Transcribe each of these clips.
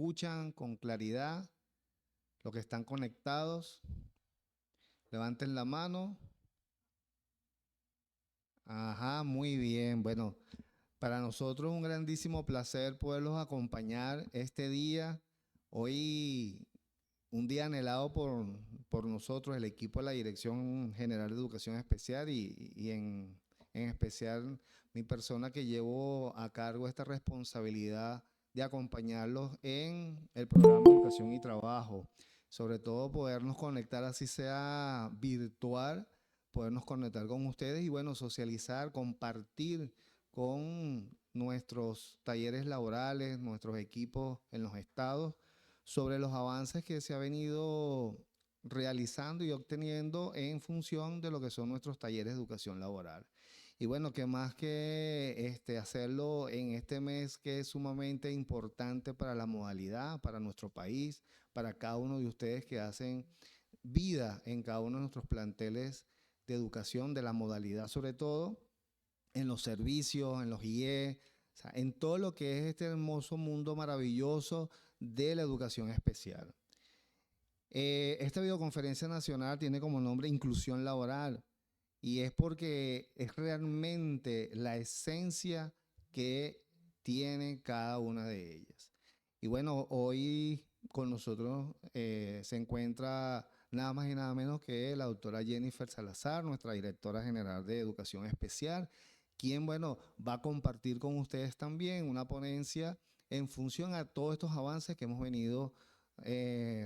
escuchan con claridad, los que están conectados, levanten la mano. Ajá, muy bien. Bueno, para nosotros es un grandísimo placer poderlos acompañar este día. Hoy, un día anhelado por nosotros, el equipo de la Dirección General de Educación Especial y en especial mi persona que llevo a cargo esta responsabilidad de acompañarlos en el programa de Educación y Trabajo. Sobre todo podernos conectar, así sea virtual, podernos conectar con ustedes y bueno, socializar, compartir con nuestros talleres laborales, nuestros equipos en los estados, sobre los avances que se ha venido realizando y obteniendo en función de lo que son nuestros talleres de educación laboral. Y bueno, que más que hacerlo en este mes que es sumamente importante para la modalidad, para nuestro país, para cada uno de ustedes que hacen vida en cada uno de nuestros planteles de educación, de la modalidad sobre todo, en los servicios, en los IE, o sea, en todo lo que es este hermoso mundo maravilloso de la educación especial. Esta videoconferencia nacional tiene como nombre Inclusión Laboral y es porque es realmente la esencia que tiene cada una de ellas. Y bueno, hoy con nosotros se encuentra nada más y nada menos que la doctora Jennifer Salazar, nuestra directora general de Educación Especial, quien, bueno, va a compartir con ustedes también una ponencia en función a todos estos avances que hemos venido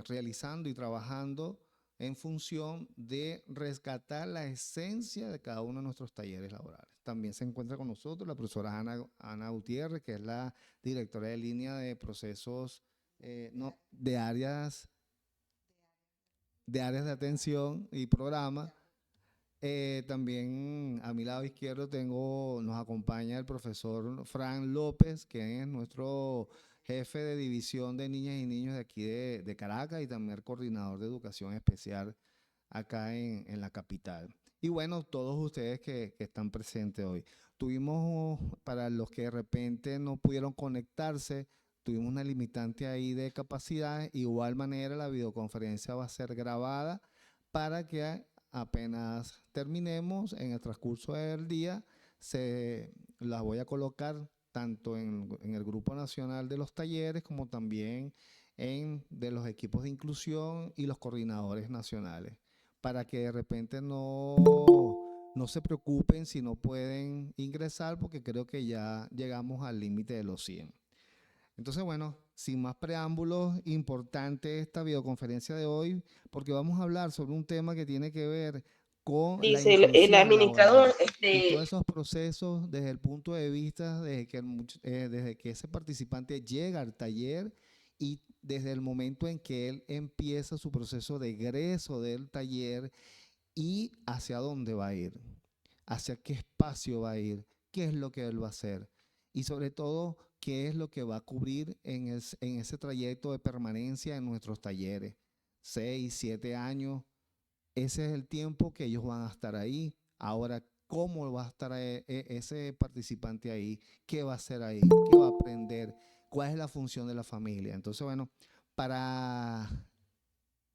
realizando y trabajando en función de rescatar la esencia de cada uno de nuestros talleres laborales. También se encuentra con nosotros la profesora Ana Gutiérrez, que es la directora de línea de procesos no, de áreas de atención y programa. También a mi lado izquierdo nos acompaña el profesor Fran López, que es nuestro jefe de división de niñas y niños de aquí de Caracas y también coordinador de educación especial acá en la capital. Y bueno, todos ustedes que están presentes hoy. Tuvimos, para los que de repente no pudieron conectarse, tuvimos una limitante ahí de capacidad. Igual manera, la videoconferencia va a ser grabada para que apenas terminemos en el transcurso del día, las voy a colocar tanto en el Grupo Nacional de los Talleres como también de los equipos de inclusión y los coordinadores nacionales, para que de repente no se preocupen si no pueden ingresar, porque creo que ya llegamos al límite de los 100. Entonces, bueno, sin más preámbulos, importante esta videoconferencia de hoy, porque vamos a hablar sobre un tema que tiene que ver con la Dice el inclusión administrador, laboral y todos esos procesos desde el punto de vista desde que ese participante llega al taller y desde el momento en que él empieza su proceso de egreso del taller y hacia dónde va a ir, hacia qué espacio va a ir, qué es lo que él va a hacer y sobre todo qué es lo que va a cubrir en ese trayecto de permanencia en nuestros talleres. 6, 7 años, ese es el tiempo que ellos van a estar ahí. Ahora, ¿cómo va a estar ese participante ahí? ¿Qué va a hacer ahí? ¿Qué va a aprender? ¿Cuál es la función de la familia? Entonces, bueno, para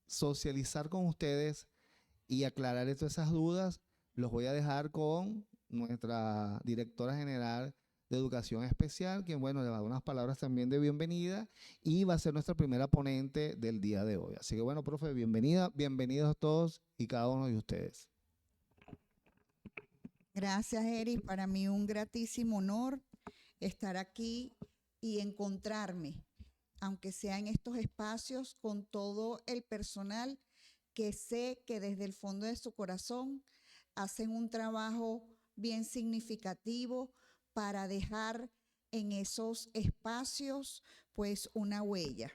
socializar con ustedes y aclarar todas esas dudas, los voy a dejar con nuestra directora general de Educación Especial, quien, bueno, le va a dar unas palabras también de bienvenida y va a ser nuestra primera ponente del día de hoy. Así que, bueno, profe, bienvenida, bienvenidos a todos y cada uno de ustedes. Gracias, Eric. Para mí un gratísimo honor estar aquí y encontrarme, aunque sea en estos espacios, con todo el personal que sé que desde el fondo de su corazón hacen un trabajo bien significativo para dejar en esos espacios pues una huella.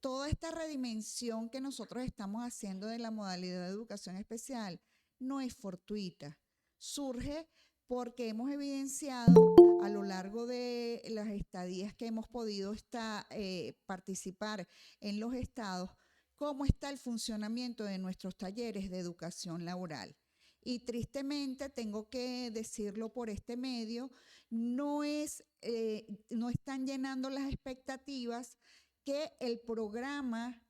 Toda esta redimensión que nosotros estamos haciendo de la modalidad de educación especial no es fortuita. Surge porque hemos evidenciado a lo largo de las estadías que hemos podido participar en los estados cómo está el funcionamiento de nuestros talleres de educación laboral. y tristemente tengo que decirlo por este medio, no están llenando las expectativas que el programa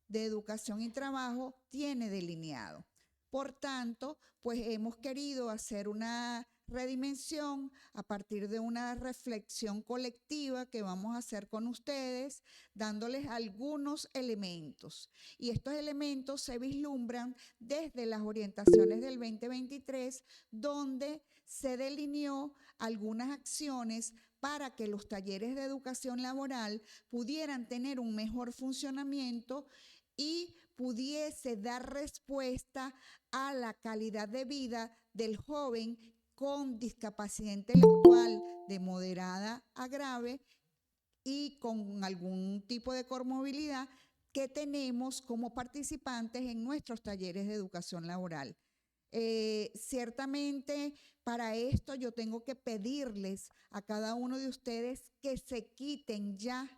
de educación y trabajo tiene delineado. Por tanto, pues hemos querido hacer una redimensión a partir de una reflexión colectiva que vamos a hacer con ustedes, dándoles algunos elementos. Y estos elementos se vislumbran desde las orientaciones del 2023, donde se delineó algunas acciones para que los talleres de educación laboral pudieran tener un mejor funcionamiento y pudiese dar respuesta a la calidad de vida del joven con discapacidad intelectual de moderada a grave y con algún tipo de comorbilidad que tenemos como participantes en nuestros talleres de educación laboral. Ciertamente para esto yo tengo que pedirles a cada uno de ustedes que se quiten ya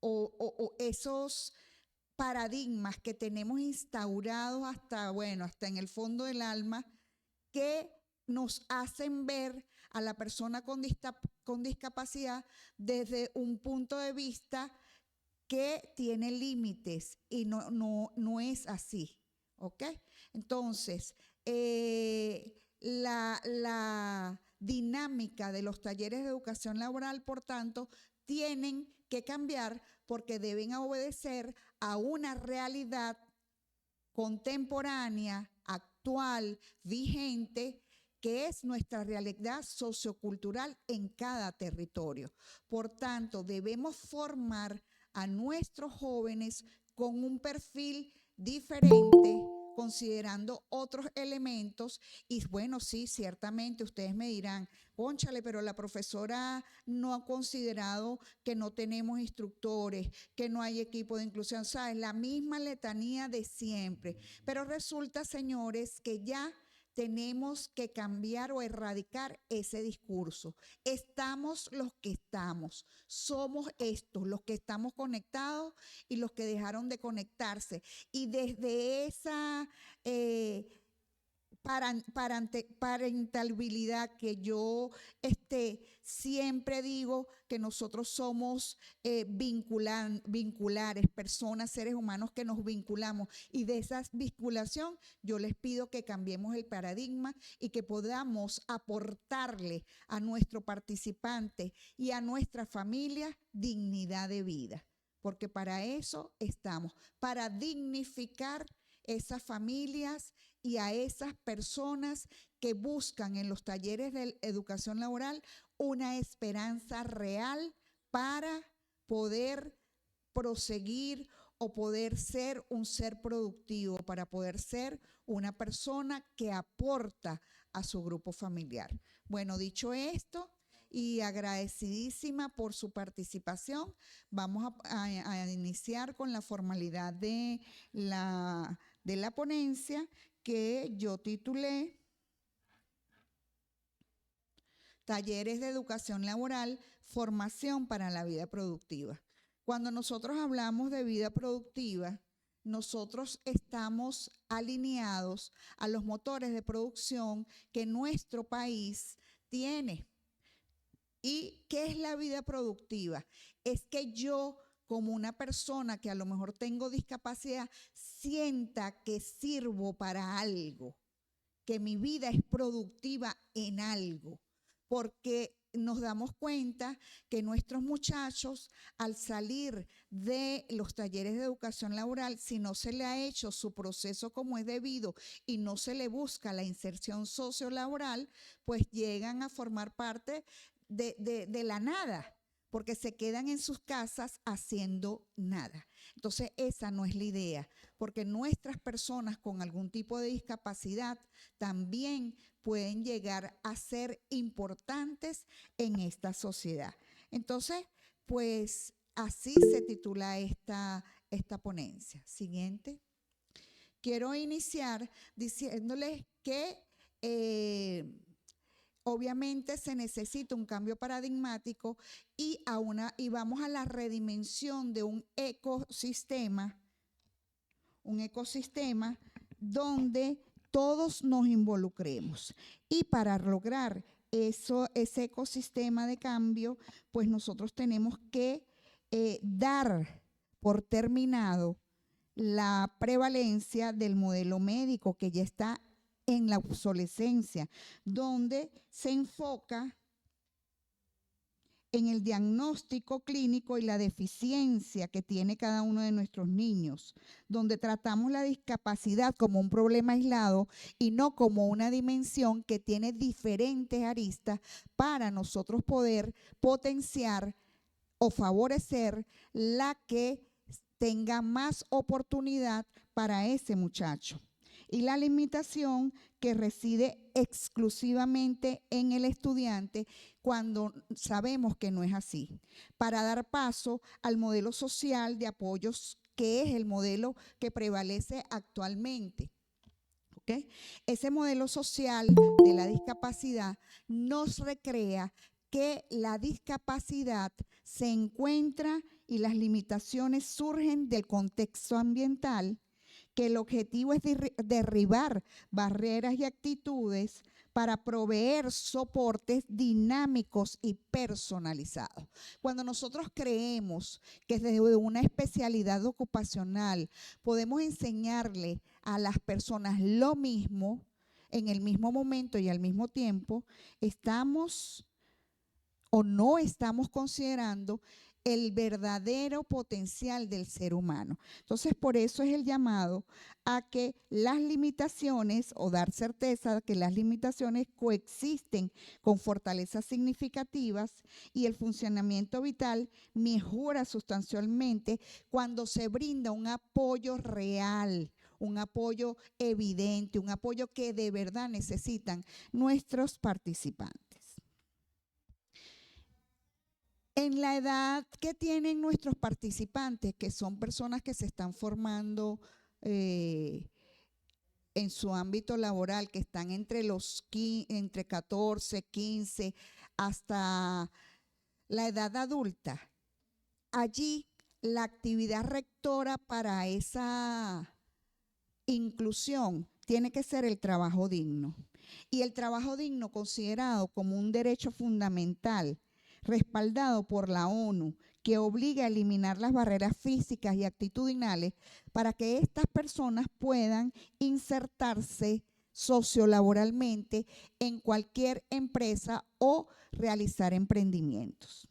o esos paradigmas que tenemos instaurados hasta en el fondo del alma, que nos hacen ver a la persona con discapacidad desde un punto de vista que tiene límites y no es así, ¿ok? Entonces, la dinámica de los talleres de educación laboral, por tanto, tienen que cambiar porque deben obedecer a una realidad contemporánea, actual, vigente, que es nuestra realidad sociocultural en cada territorio. Por tanto, debemos formar a nuestros jóvenes con un perfil diferente, considerando otros elementos. Y bueno, sí, ciertamente ustedes me dirán, cónchale, pero la profesora no ha considerado que no tenemos instructores, que no hay equipo de inclusión, ¿sabes? La misma letanía de siempre. Pero resulta, señores, que ya tenemos que cambiar o erradicar ese discurso. Estamos los que estamos, somos estos, los que estamos conectados y los que dejaron de conectarse. Y desde esa parentalidad que yo siempre digo que nosotros somos vinculares, personas, seres humanos que nos vinculamos, y de esa vinculación yo les pido que cambiemos el paradigma y que podamos aportarle a nuestro participante y a nuestra familia dignidad de vida, porque para eso estamos, para dignificar esas familias y a esas personas que buscan en los talleres de educación laboral una esperanza real para poder proseguir o poder ser un ser productivo, para poder ser una persona que aporta a su grupo familiar. Bueno, dicho esto, y agradecidísima por su participación, vamos a iniciar con la formalidad de la ponencia que yo titulé Talleres de Educación Laboral, Formación para la Vida Productiva. Cuando nosotros hablamos de vida productiva, nosotros estamos alineados a los motores de producción que nuestro país tiene. ¿Y qué es la vida productiva? Es que yo, como una persona que a lo mejor tengo discapacidad, sienta que sirvo para algo, que mi vida es productiva en algo, porque nos damos cuenta que nuestros muchachos, al salir de los talleres de educación laboral, si no se le ha hecho su proceso como es debido y no se le busca la inserción sociolaboral, pues llegan a formar parte de la nada, porque se quedan en sus casas haciendo nada. Entonces, esa no es la idea, porque nuestras personas con algún tipo de discapacidad también pueden llegar a ser importantes en esta sociedad. Entonces, pues así se titula esta ponencia. Siguiente. Quiero iniciar diciéndoles que obviamente se necesita un cambio paradigmático y vamos a la redimensión de un ecosistema donde todos nos involucremos. Y para lograr ese ecosistema de cambio, pues nosotros tenemos que dar por terminado la prevalencia del modelo médico que ya está en la obsolescencia, donde se enfoca en el diagnóstico clínico y la deficiencia que tiene cada uno de nuestros niños, donde tratamos la discapacidad como un problema aislado y no como una dimensión que tiene diferentes aristas para nosotros poder potenciar o favorecer la que tenga más oportunidad para ese muchacho. Y la limitación que reside exclusivamente en el estudiante cuando sabemos que no es así, para dar paso al modelo social de apoyos que es el modelo que prevalece actualmente. ¿Okay? Ese modelo social de la discapacidad nos recrea que la discapacidad se encuentra y las limitaciones surgen del contexto ambiental, que el objetivo es derribar barreras y actitudes para proveer soportes dinámicos y personalizados. Cuando nosotros creemos que desde una especialidad ocupacional podemos enseñarle a las personas lo mismo, en el mismo momento y al mismo tiempo, estamos o no estamos considerando el verdadero potencial del ser humano. Entonces, por eso es el llamado a que las limitaciones, o dar certeza de que las limitaciones coexisten con fortalezas significativas y el funcionamiento vital mejora sustancialmente cuando se brinda un apoyo real, un apoyo evidente, un apoyo que de verdad necesitan nuestros participantes. En la edad que tienen nuestros participantes, que son personas que se están formando en su ámbito laboral, que están entre 14, 15, hasta la edad adulta, allí la actividad rectora para esa inclusión tiene que ser el trabajo digno. Y el trabajo digno considerado como un derecho fundamental, respaldado por la ONU, que obliga a eliminar las barreras físicas y actitudinales para que estas personas puedan insertarse sociolaboralmente en cualquier empresa o realizar emprendimientos.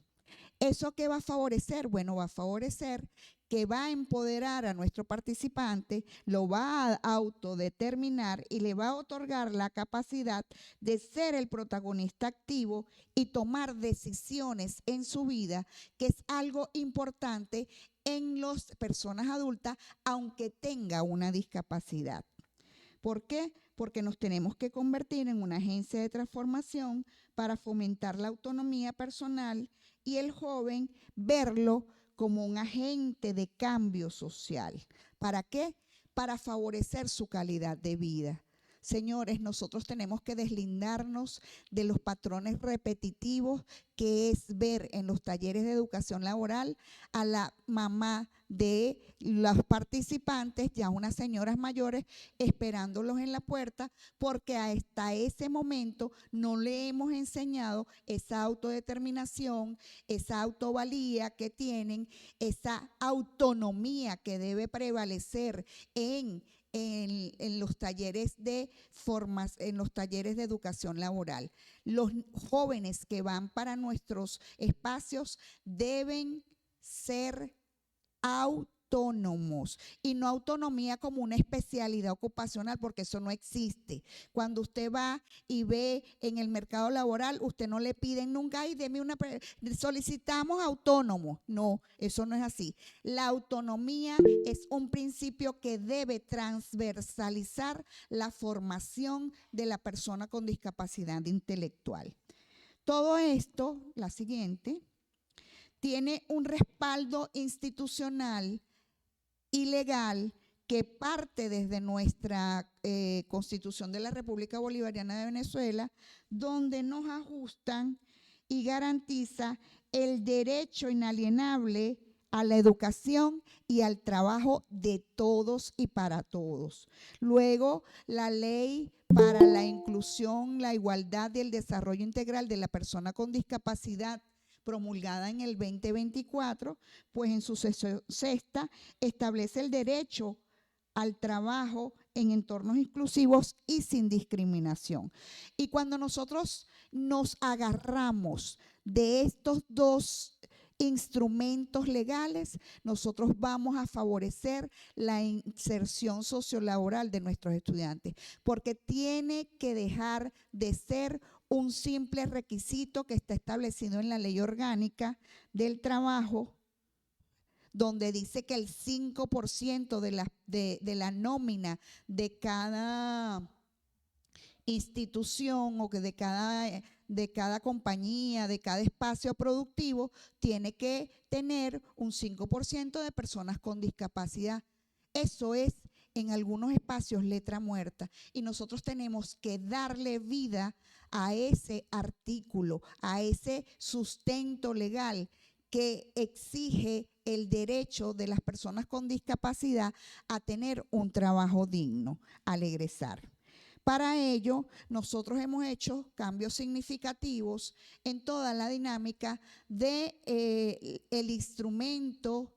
¿Eso qué va a favorecer? Bueno, va a favorecer que va a empoderar a nuestro participante, lo va a autodeterminar y le va a otorgar la capacidad de ser el protagonista activo y tomar decisiones en su vida, que es algo importante en las personas adultas, aunque tenga una discapacidad. ¿Por qué? Porque nos tenemos que convertir en una agencia de transformación para fomentar la autonomía personal y el joven verlo como un agente de cambio social. ¿Para qué? Para favorecer su calidad de vida. Señores, nosotros tenemos que deslindarnos de los patrones repetitivos que es ver en los talleres de educación laboral a la mamá de los participantes, ya unas señoras mayores, esperándolos en la puerta, porque hasta ese momento no le hemos enseñado esa autodeterminación, esa autovalía que tienen, esa autonomía que debe prevalecer en los talleres de en los talleres de educación laboral. Los jóvenes que van para nuestros espacios deben ser autónomos, y no autonomía como una especialidad ocupacional, porque eso no existe. Cuando usted va y ve en el mercado laboral, usted no le piden nunca, ay, solicitamos autónomos. No, eso no es así. La autonomía es un principio que debe transversalizar la formación de la persona con discapacidad intelectual. Todo esto, la siguiente, tiene un respaldo institucional y legal que parte desde nuestra Constitución de la República Bolivariana de Venezuela, donde nos ajustan y garantiza el derecho inalienable a la educación y al trabajo de todos y para todos. Luego, la ley para la inclusión, la igualdad y el desarrollo integral de la persona con discapacidad, promulgada en el 2024, pues en su sexta establece el derecho al trabajo en entornos inclusivos y sin discriminación. Y cuando nosotros nos agarramos de estos dos instrumentos legales, nosotros vamos a favorecer la inserción sociolaboral de nuestros estudiantes, porque tiene que dejar de ser un simple requisito que está establecido en la Ley Orgánica del Trabajo, donde dice que el 5% de la nómina de cada institución o que de cada compañía, de cada espacio productivo, tiene que tener un 5% de personas con discapacidad. Eso es en algunos espacios letra muerta, y nosotros tenemos que darle vida a ese artículo, a ese sustento legal que exige el derecho de las personas con discapacidad a tener un trabajo digno al egresar. Para ello, nosotros hemos hecho cambios significativos en toda la dinámica de el instrumento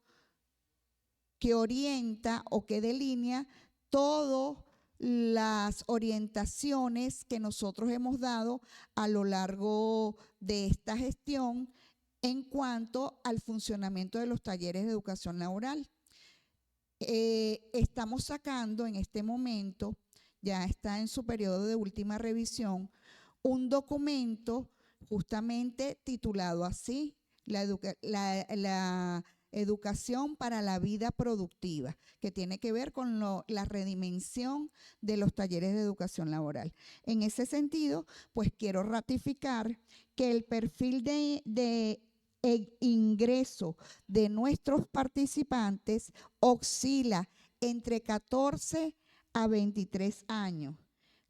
que orienta o que delinea todas las orientaciones que nosotros hemos dado a lo largo de esta gestión en cuanto al funcionamiento de los talleres de educación laboral. Estamos sacando en este momento, ya está en su periodo de última revisión, un documento justamente titulado así, la educación para la vida productiva, que tiene que ver con la redimensión de los talleres de educación laboral. En ese sentido, pues quiero ratificar que el perfil de ingreso de nuestros participantes oscila entre 14 a 23 años.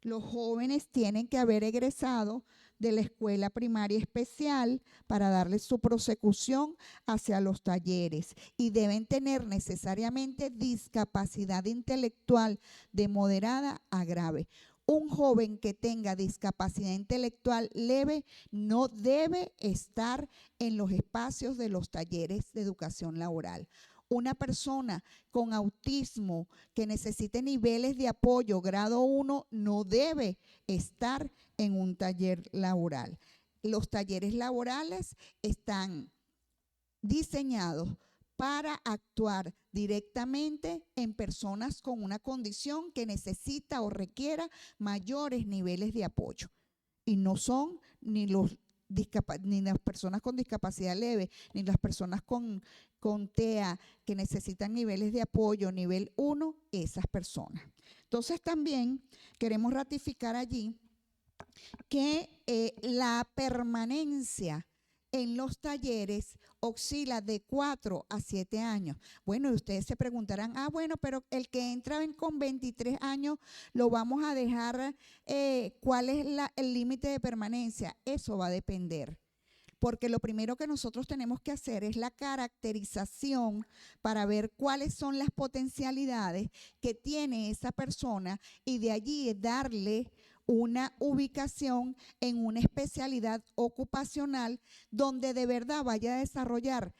Los jóvenes tienen que haber egresado de la escuela primaria especial para darles su prosecución hacia los talleres y deben tener necesariamente discapacidad intelectual de moderada a grave. Un joven que tenga discapacidad intelectual leve no debe estar en los espacios de los talleres de educación laboral. Una persona con autismo que necesite niveles de apoyo grado 1 no debe estar en un taller laboral. Los talleres laborales están diseñados para actuar directamente en personas con una condición que necesita o requiera mayores niveles de apoyo. Y no son ni las personas con discapacidad leve, ni las personas con TEA que necesitan niveles de apoyo nivel 1, esas personas. Entonces también queremos ratificar allí que la permanencia en los talleres oscila de 4 a 7 años. Bueno, y ustedes se preguntarán, bueno, pero el que entra con 23 años, lo vamos a dejar, ¿cuál es el límite de permanencia? Eso va a depender. Porque lo primero que nosotros tenemos que hacer es la caracterización para ver cuáles son las potencialidades que tiene esa persona y de allí darle una ubicación en una especialidad ocupacional donde de verdad vaya a desarrollar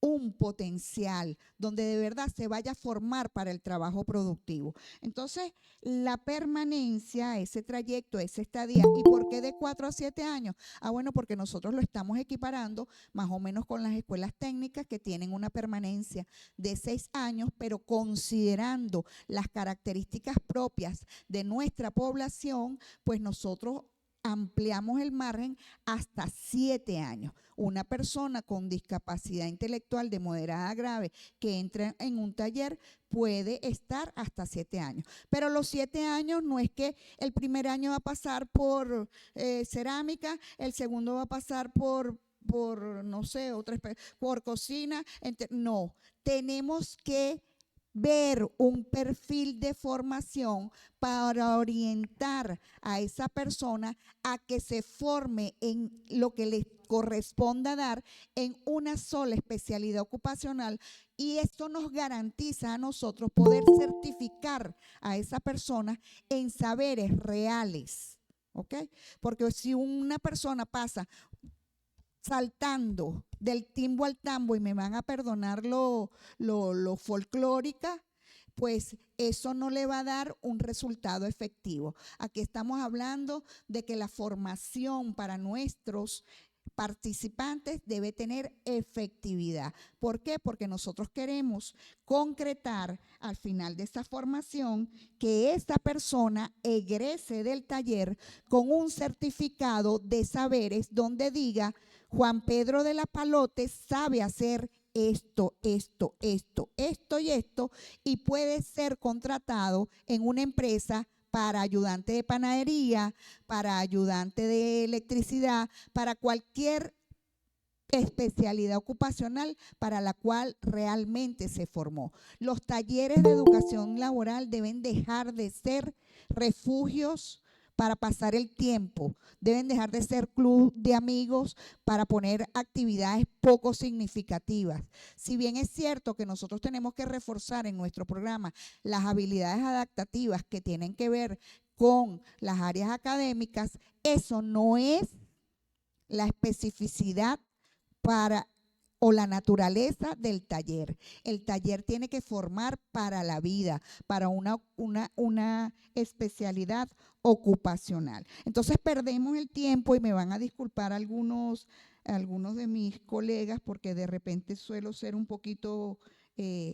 un potencial, donde de verdad se vaya a formar para el trabajo productivo. Entonces, la permanencia, ese trayecto, esa estadía, ¿y por qué de 4 a 7 años? Bueno, porque nosotros lo estamos equiparando más o menos con las escuelas técnicas que tienen una permanencia de 6 años, pero considerando las características propias de nuestra población, pues nosotros ampliamos el margen hasta 7 años. Una persona con discapacidad intelectual de moderada a grave que entra en un taller puede estar hasta 7 años. Pero los 7 años no es que el primer año va a pasar por cerámica, el segundo va a pasar por no sé, por cocina. No, tenemos que ver un perfil de formación para orientar a esa persona a que se forme en lo que le corresponda dar en una sola especialidad ocupacional, y esto nos garantiza a nosotros poder certificar a esa persona en saberes reales, ¿ok? Porque si una persona pasa saltando del timbo al tambo, y me van a perdonar lo folclórica, pues eso no le va a dar un resultado efectivo. Aquí estamos hablando de que la formación para nuestros participantes debe tener efectividad. ¿Por qué? Porque nosotros queremos concretar al final de esta formación que esta persona egrese del taller con un certificado de saberes donde diga: Juan Pedro de la Palote sabe hacer esto, esto, esto, esto y esto, y puede ser contratado en una empresa para ayudante de panadería, para ayudante de electricidad, para cualquier especialidad ocupacional para la cual realmente se formó. Los talleres de educación laboral deben dejar de ser refugios para pasar el tiempo, deben dejar de ser club de amigos para poner actividades poco significativas. Si bien es cierto que nosotros tenemos que reforzar en nuestro programa las habilidades adaptativas que tienen que ver con las áreas académicas, eso no es la especificidad para o la naturaleza del taller. El taller tiene que formar para la vida, para una especialidad ocupacional. Entonces perdemos el tiempo, y me van a disculpar algunos de mis colegas porque de repente suelo ser un poquito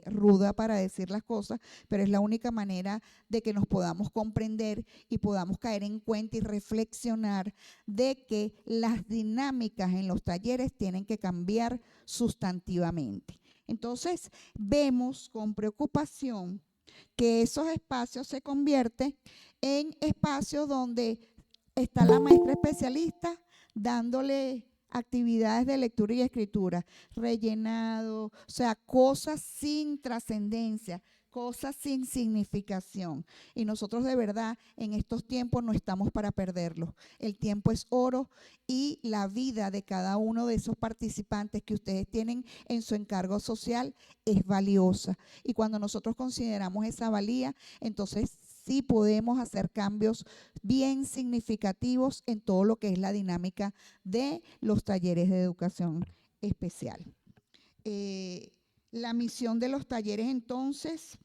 ruda para decir las cosas, pero es la única manera de que nos podamos comprender y podamos caer en cuenta y reflexionar de que las dinámicas en los talleres tienen que cambiar sustantivamente. Entonces, vemos con preocupación que esos espacios se convierten en espacios donde está la maestra especialista dándole actividades de lectura y escritura, rellenado, o sea, cosas sin trascendencia, cosas sin significación. Y nosotros de verdad en estos tiempos no estamos para perderlos. El tiempo es oro, y la vida de cada uno de esos participantes que ustedes tienen en su encargo social es valiosa. Y cuando nosotros consideramos esa valía, entonces sí podemos hacer cambios bien significativos en todo lo que es la dinámica de los talleres de educación especial. La misión de los talleres, entonces,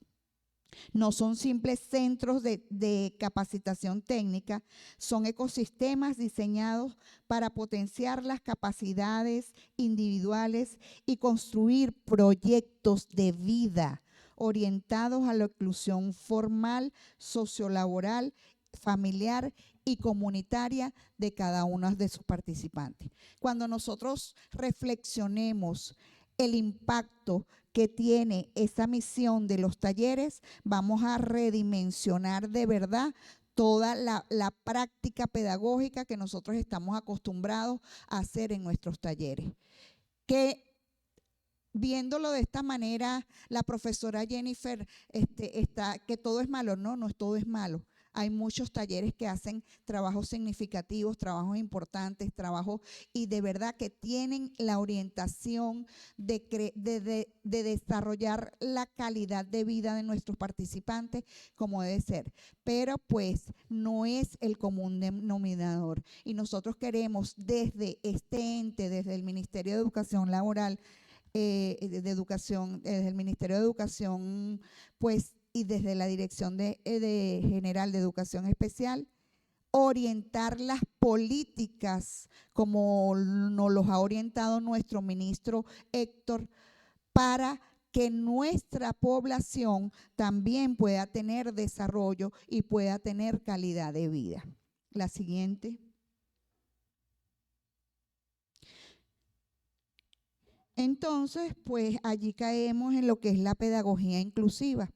no son simples centros de capacitación técnica, son ecosistemas diseñados para potenciar las capacidades individuales y construir proyectos de vida orientados a la inclusión formal, sociolaboral, familiar y comunitaria de cada uno de sus participantes. Cuando nosotros reflexionemos el impacto que tiene esa misión de los talleres, vamos a redimensionar de verdad toda la práctica pedagógica que nosotros estamos acostumbrados a hacer en nuestros talleres. Que viéndolo de esta manera, la profesora Jennifer está que todo es malo. No, no todo es malo. Hay muchos talleres que hacen trabajos significativos, trabajos importantes, trabajos, y de verdad que tienen la orientación de desarrollar la calidad de vida de nuestros participantes como debe ser. Pero pues no es el común denominador. Y nosotros queremos desde este ente, desde el Ministerio de Educación Laboral, desde el Ministerio de Educación, pues, y desde la Dirección General de Educación Especial, orientar las políticas como nos los ha orientado nuestro ministro Héctor, para que nuestra población también pueda tener desarrollo y pueda tener calidad de vida. La siguiente. Entonces, pues allí caemos en lo que es la pedagogía inclusiva.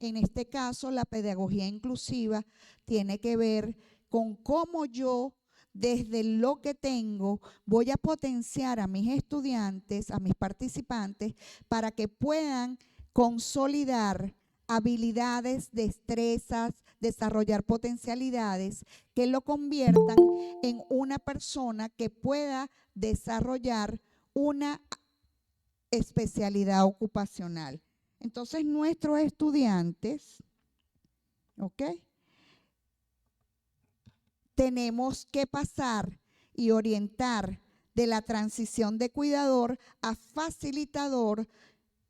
En este caso, la pedagogía inclusiva tiene que ver con cómo yo, desde lo que tengo, voy a potenciar a mis estudiantes, a mis participantes, para que puedan consolidar habilidades, destrezas, desarrollar potencialidades que lo conviertan en una persona que pueda desarrollar una especialidad ocupacional. Entonces, nuestros estudiantes, ¿ok?, tenemos que pasar y orientar de la transición de cuidador a facilitador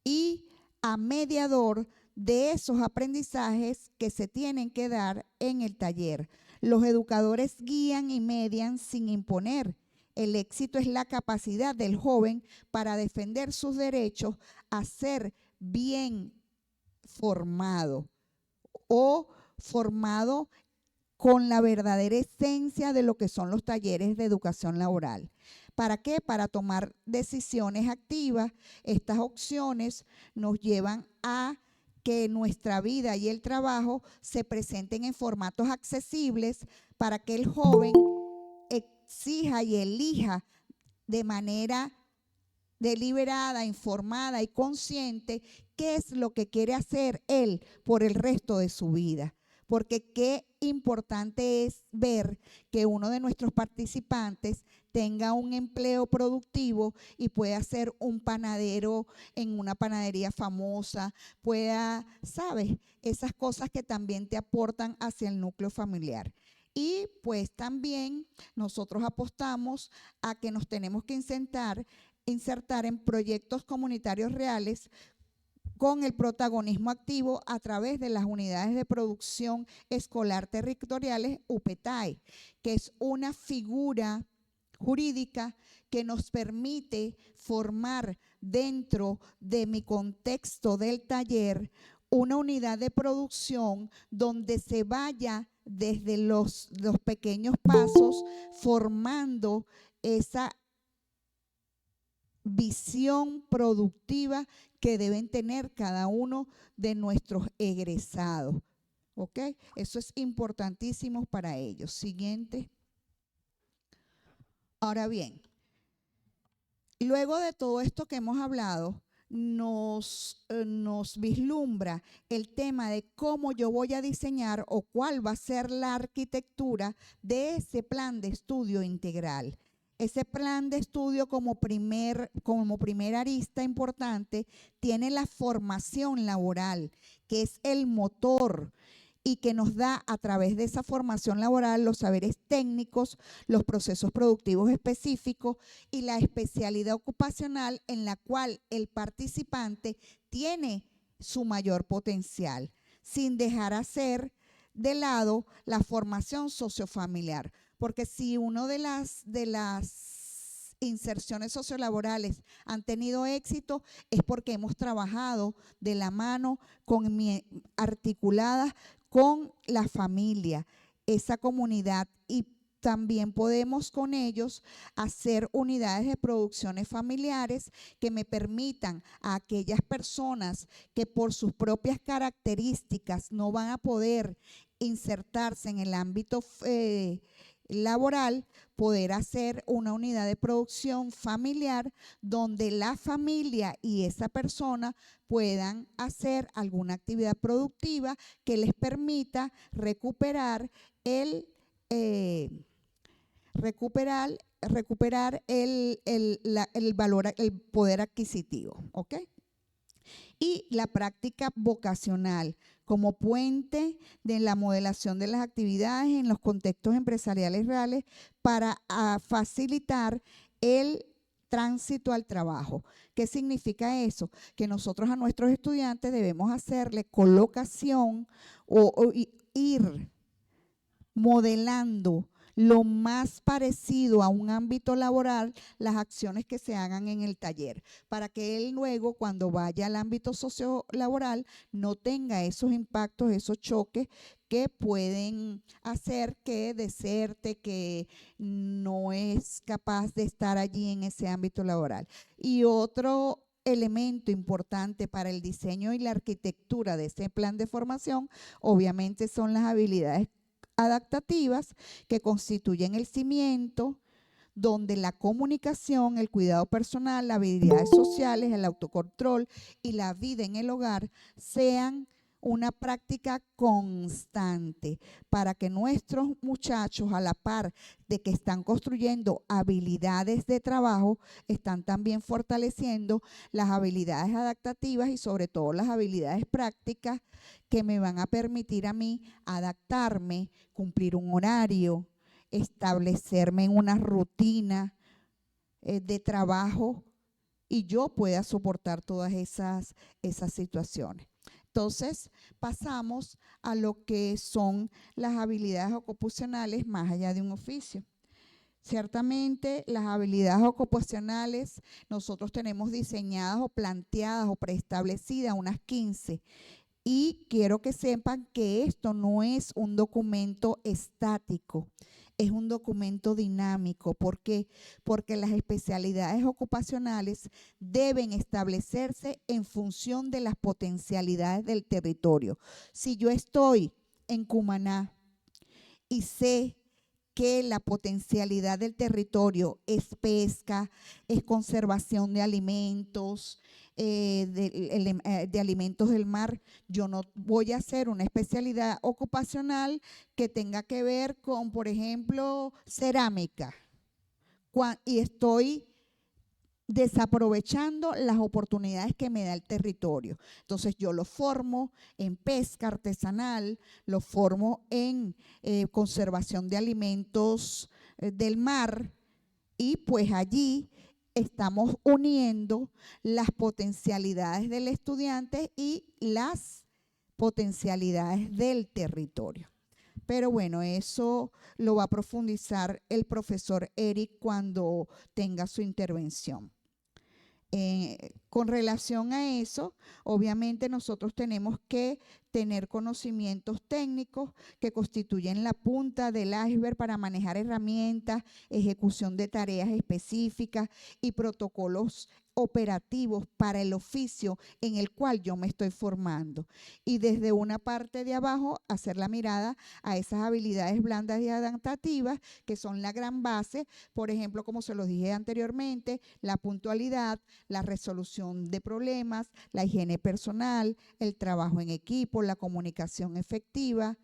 y a mediador de esos aprendizajes que se tienen que dar en el taller. Los educadores guían y median sin imponer. El éxito es la capacidad del joven para defender sus derechos a ser bien formado o formado con la verdadera esencia de lo que son los talleres de educación laboral. ¿Para qué? Para tomar decisiones activas. Estas opciones nos llevan a que nuestra vida y el trabajo se presenten en formatos accesibles para que el joven exija y elija de manera deliberada, informada y consciente qué es lo que quiere hacer él por el resto de su vida. Porque qué importante es ver que uno de nuestros participantes tenga un empleo productivo y pueda ser un panadero en una panadería famosa, pueda, ¿sabes? Esas cosas que también te aportan hacia el núcleo familiar. Y pues también nosotros apostamos a que nos tenemos que insertar en proyectos comunitarios reales con el protagonismo activo a través de las unidades de producción escolar territoriales UPETAE, que es una figura jurídica que nos permite formar dentro de mi contexto del taller una unidad de producción donde se vaya desde los pequeños pasos formando esa visión productiva que deben tener cada uno de nuestros egresados. ¿Ok? Eso es importantísimo para ellos. Siguiente. Ahora bien, luego de todo esto que hemos hablado, nos vislumbra el tema de cómo yo voy a diseñar o cuál va a ser la arquitectura de ese plan de estudio integral. Ese plan de estudio como primer arista importante tiene la formación laboral, que es el motor y que nos da a través de esa formación laboral los saberes técnicos, los procesos productivos específicos y la especialidad ocupacional en la cual el participante tiene su mayor potencial, sin dejar hacer de lado la formación sociofamiliar. Porque si uno de las inserciones sociolaborales han tenido éxito es porque hemos trabajado de la mano, articuladas con la familia, esa comunidad, y también podemos con ellos hacer unidades de producciones familiares que me permitan a aquellas personas que por sus propias características no van a poder insertarse en el ámbito laboral, poder hacer una unidad de producción familiar donde la familia y esa persona puedan hacer alguna actividad productiva que les permita recuperar el valor, el poder adquisitivo, ¿ok? Y la práctica vocacional como puente de la modelación de las actividades en los contextos empresariales reales para facilitar el tránsito al trabajo. ¿Qué significa eso? Que nosotros a nuestros estudiantes debemos hacerle colocación o ir modelando lo más parecido a un ámbito laboral las acciones que se hagan en el taller, para que él luego cuando vaya al ámbito sociolaboral no tenga esos impactos, esos choques que pueden hacer que deserte, que no es capaz de estar allí en ese ámbito laboral. Y otro elemento importante para el diseño y la arquitectura de ese plan de formación, obviamente son las habilidades adaptativas que constituyen el cimiento donde la comunicación, el cuidado personal, las habilidades sociales, el autocontrol y la vida en el hogar sean una práctica constante para que nuestros muchachos, a la par de que están construyendo habilidades de trabajo, están también fortaleciendo las habilidades adaptativas y sobre todo las habilidades prácticas que me van a permitir a mí adaptarme, cumplir un horario, establecerme en una rutina de trabajo y yo pueda soportar todas esas situaciones. Entonces, pasamos a lo que son las habilidades ocupacionales más allá de un oficio. Ciertamente, las habilidades ocupacionales nosotros tenemos diseñadas o planteadas o preestablecidas unas 15. Y quiero que sepan que esto no es un documento estático, es un documento dinámico. ¿Por qué? Porque las especialidades ocupacionales deben establecerse en función de las potencialidades del territorio. Si yo estoy en Cumaná y sé que la potencialidad del territorio es pesca, es conservación de alimentos, de alimentos del mar, yo no voy a hacer una especialidad ocupacional que tenga que ver con, por ejemplo, cerámica. Y estoy desaprovechando las oportunidades que me da el territorio. Entonces yo lo formo en pesca artesanal, lo formo en conservación de alimentos del mar y pues allí estamos uniendo las potencialidades del estudiante y las potencialidades del territorio. Pero bueno, eso lo va a profundizar el profesor Eric cuando tenga su intervención. Con relación a eso, obviamente nosotros tenemos que tener conocimientos técnicos que constituyen la punta del iceberg para manejar herramientas, ejecución de tareas específicas y protocolos operativos para el oficio en el cual yo me estoy formando. Y desde una parte de abajo, hacer la mirada a esas habilidades blandas y adaptativas que son la gran base, por ejemplo, como se los dije anteriormente, la puntualidad, la resolución de problemas, la higiene personal, el trabajo en equipo, la comunicación efectiva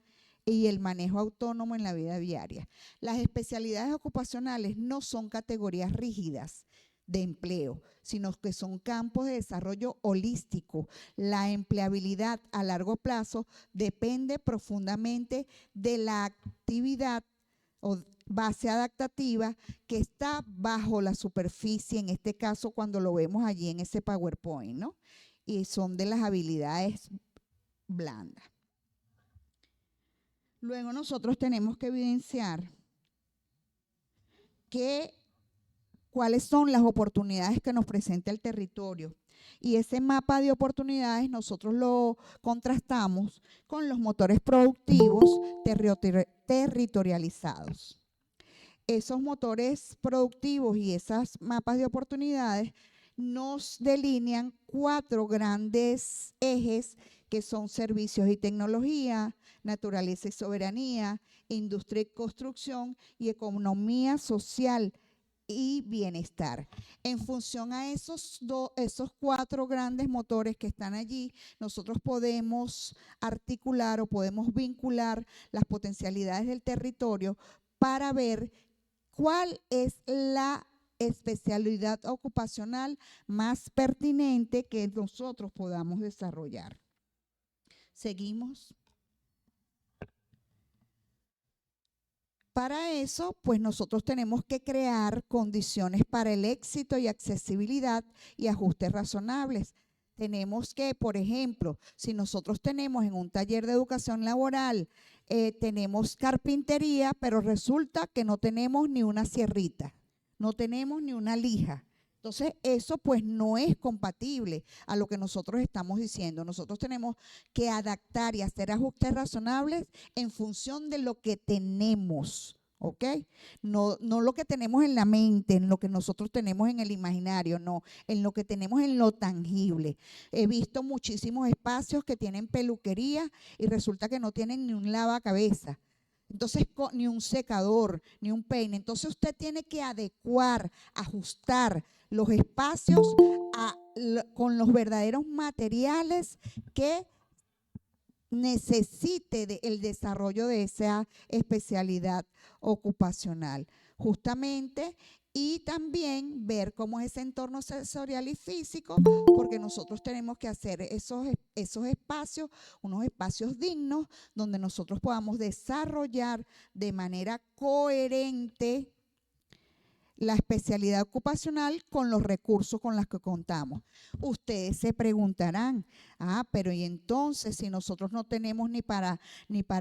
y el manejo autónomo en la vida diaria. Las especialidades ocupacionales no son categorías rígidas de empleo, sino que son campos de desarrollo holístico. La empleabilidad a largo plazo depende profundamente de la actividad o base adaptativa que está bajo la superficie, en este caso cuando lo vemos allí en ese PowerPoint, ¿no? Y son de las habilidades blandas. Luego nosotros tenemos que evidenciar cuáles son las oportunidades que nos presenta el territorio. Y ese mapa de oportunidades nosotros lo contrastamos con los motores productivos territorializados. Esos motores productivos y esos mapas de oportunidades nos delinean 4 grandes ejes que son servicios y tecnología, naturaleza y soberanía, industria y construcción y economía social y bienestar. En función a esos 4 grandes motores que están allí, nosotros podemos articular o podemos vincular las potencialidades del territorio para ver cuál es la especialidad ocupacional más pertinente que nosotros podamos desarrollar. Seguimos. Para eso, pues nosotros tenemos que crear condiciones para el éxito y accesibilidad y ajustes razonables. Tenemos que, por ejemplo, si nosotros tenemos en un taller de educación laboral, tenemos carpintería, pero resulta que no tenemos ni una sierrita, no tenemos ni una lija. Entonces, eso pues no es compatible a lo que nosotros estamos diciendo. Nosotros tenemos que adaptar y hacer ajustes razonables en función de lo que tenemos, ¿ok? No lo que tenemos en la mente, en lo que nosotros tenemos en el imaginario, no, en lo que tenemos en lo tangible. He visto muchísimos espacios que tienen peluquería y resulta que no tienen ni un lavacabezas. Entonces, ni un secador, ni un peine. Entonces, usted tiene que adecuar, ajustar los espacios con los verdaderos materiales que necesite el desarrollo de esa especialidad ocupacional. Justamente, y también ver cómo es ese entorno sensorial y físico, porque nosotros tenemos que hacer esos espacios, unos espacios dignos, donde nosotros podamos desarrollar de manera coherente la especialidad ocupacional con los recursos con los que contamos. Ustedes se preguntarán, pero y entonces si nosotros no tenemos ni para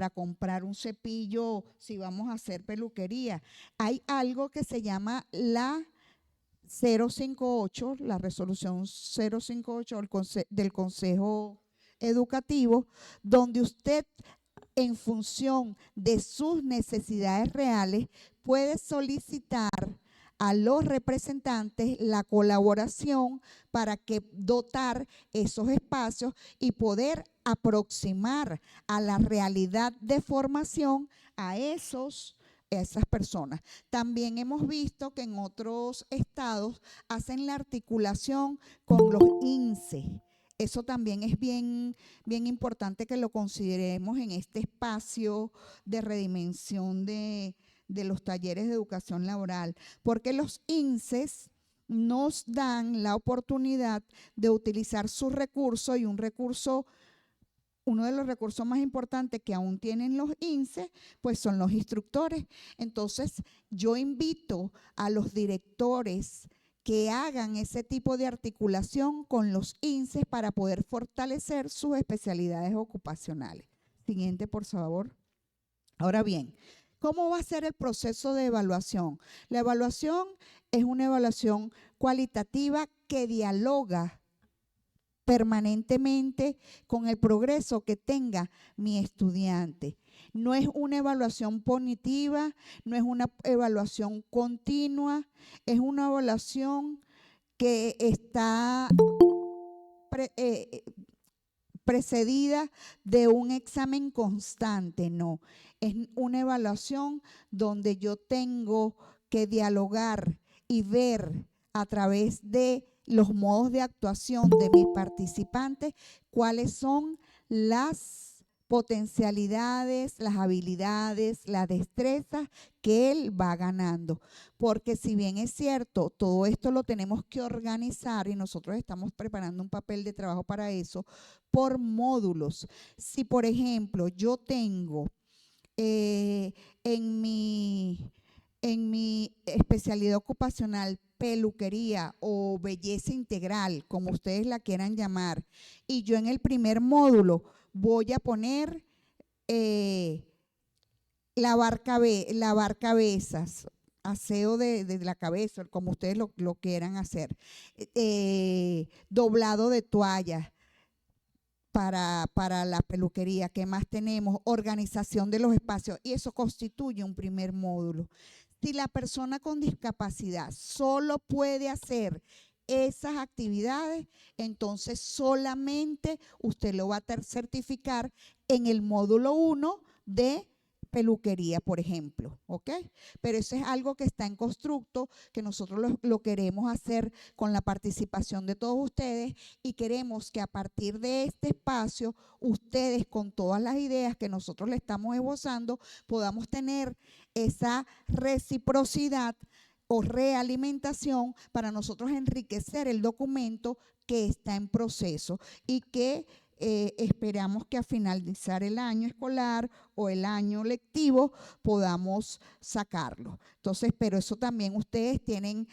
comprar un cepillo, si vamos a hacer peluquería, hay algo que se llama la 058, la resolución 058 del Consejo Educativo, donde usted, en función de sus necesidades reales, puede solicitar a los representantes la colaboración para que dotar esos espacios y poder aproximar a la realidad de formación a esas personas. También hemos visto que en otros estados hacen la articulación con los INSE. Eso también es bien, bien importante que lo consideremos en este espacio de redimensión de los talleres de educación laboral, porque los INSES nos dan la oportunidad de utilizar sus recursos y uno de los recursos más importantes que aún tienen los INSES, pues son los instructores. Entonces, yo invito a los directores que hagan ese tipo de articulación con los INSES para poder fortalecer sus especialidades ocupacionales. Siguiente, por favor. Ahora bien, ¿cómo va a ser el proceso de evaluación? La evaluación es una evaluación cualitativa que dialoga permanentemente con el progreso que tenga mi estudiante. No es una evaluación punitiva, no es una evaluación continua, es una evaluación que está precedida de un examen constante, no. Es una evaluación donde yo tengo que dialogar y ver a través de los modos de actuación de mis participantes cuáles son las potencialidades, las habilidades, las destrezas que él va ganando. Porque si bien es cierto, todo esto lo tenemos que organizar y nosotros estamos preparando un papel de trabajo para eso por módulos. Si, por ejemplo, yo tengo en mi especialidad ocupacional peluquería o belleza integral, como ustedes la quieran llamar, y yo en el primer módulo voy a poner lavar cabezas, aseo de la cabeza, como ustedes lo quieran hacer, doblado de toallas para la peluquería. ¿Qué más tenemos? Organización de los espacios, y eso constituye un primer módulo. Si la persona con discapacidad solo puede hacer esas actividades, entonces solamente usted lo va a certificar en el módulo 1 de peluquería, por ejemplo, ¿ok? Pero eso es algo que está en constructo, que nosotros lo queremos hacer con la participación de todos ustedes, y queremos que a partir de este espacio, ustedes, con todas las ideas que nosotros le estamos esbozando, podamos tener esa reciprocidad o realimentación para nosotros enriquecer el documento que está en proceso y que esperamos que a finalizar el año escolar o el año lectivo podamos sacarlo. Entonces, pero eso también ustedes tienen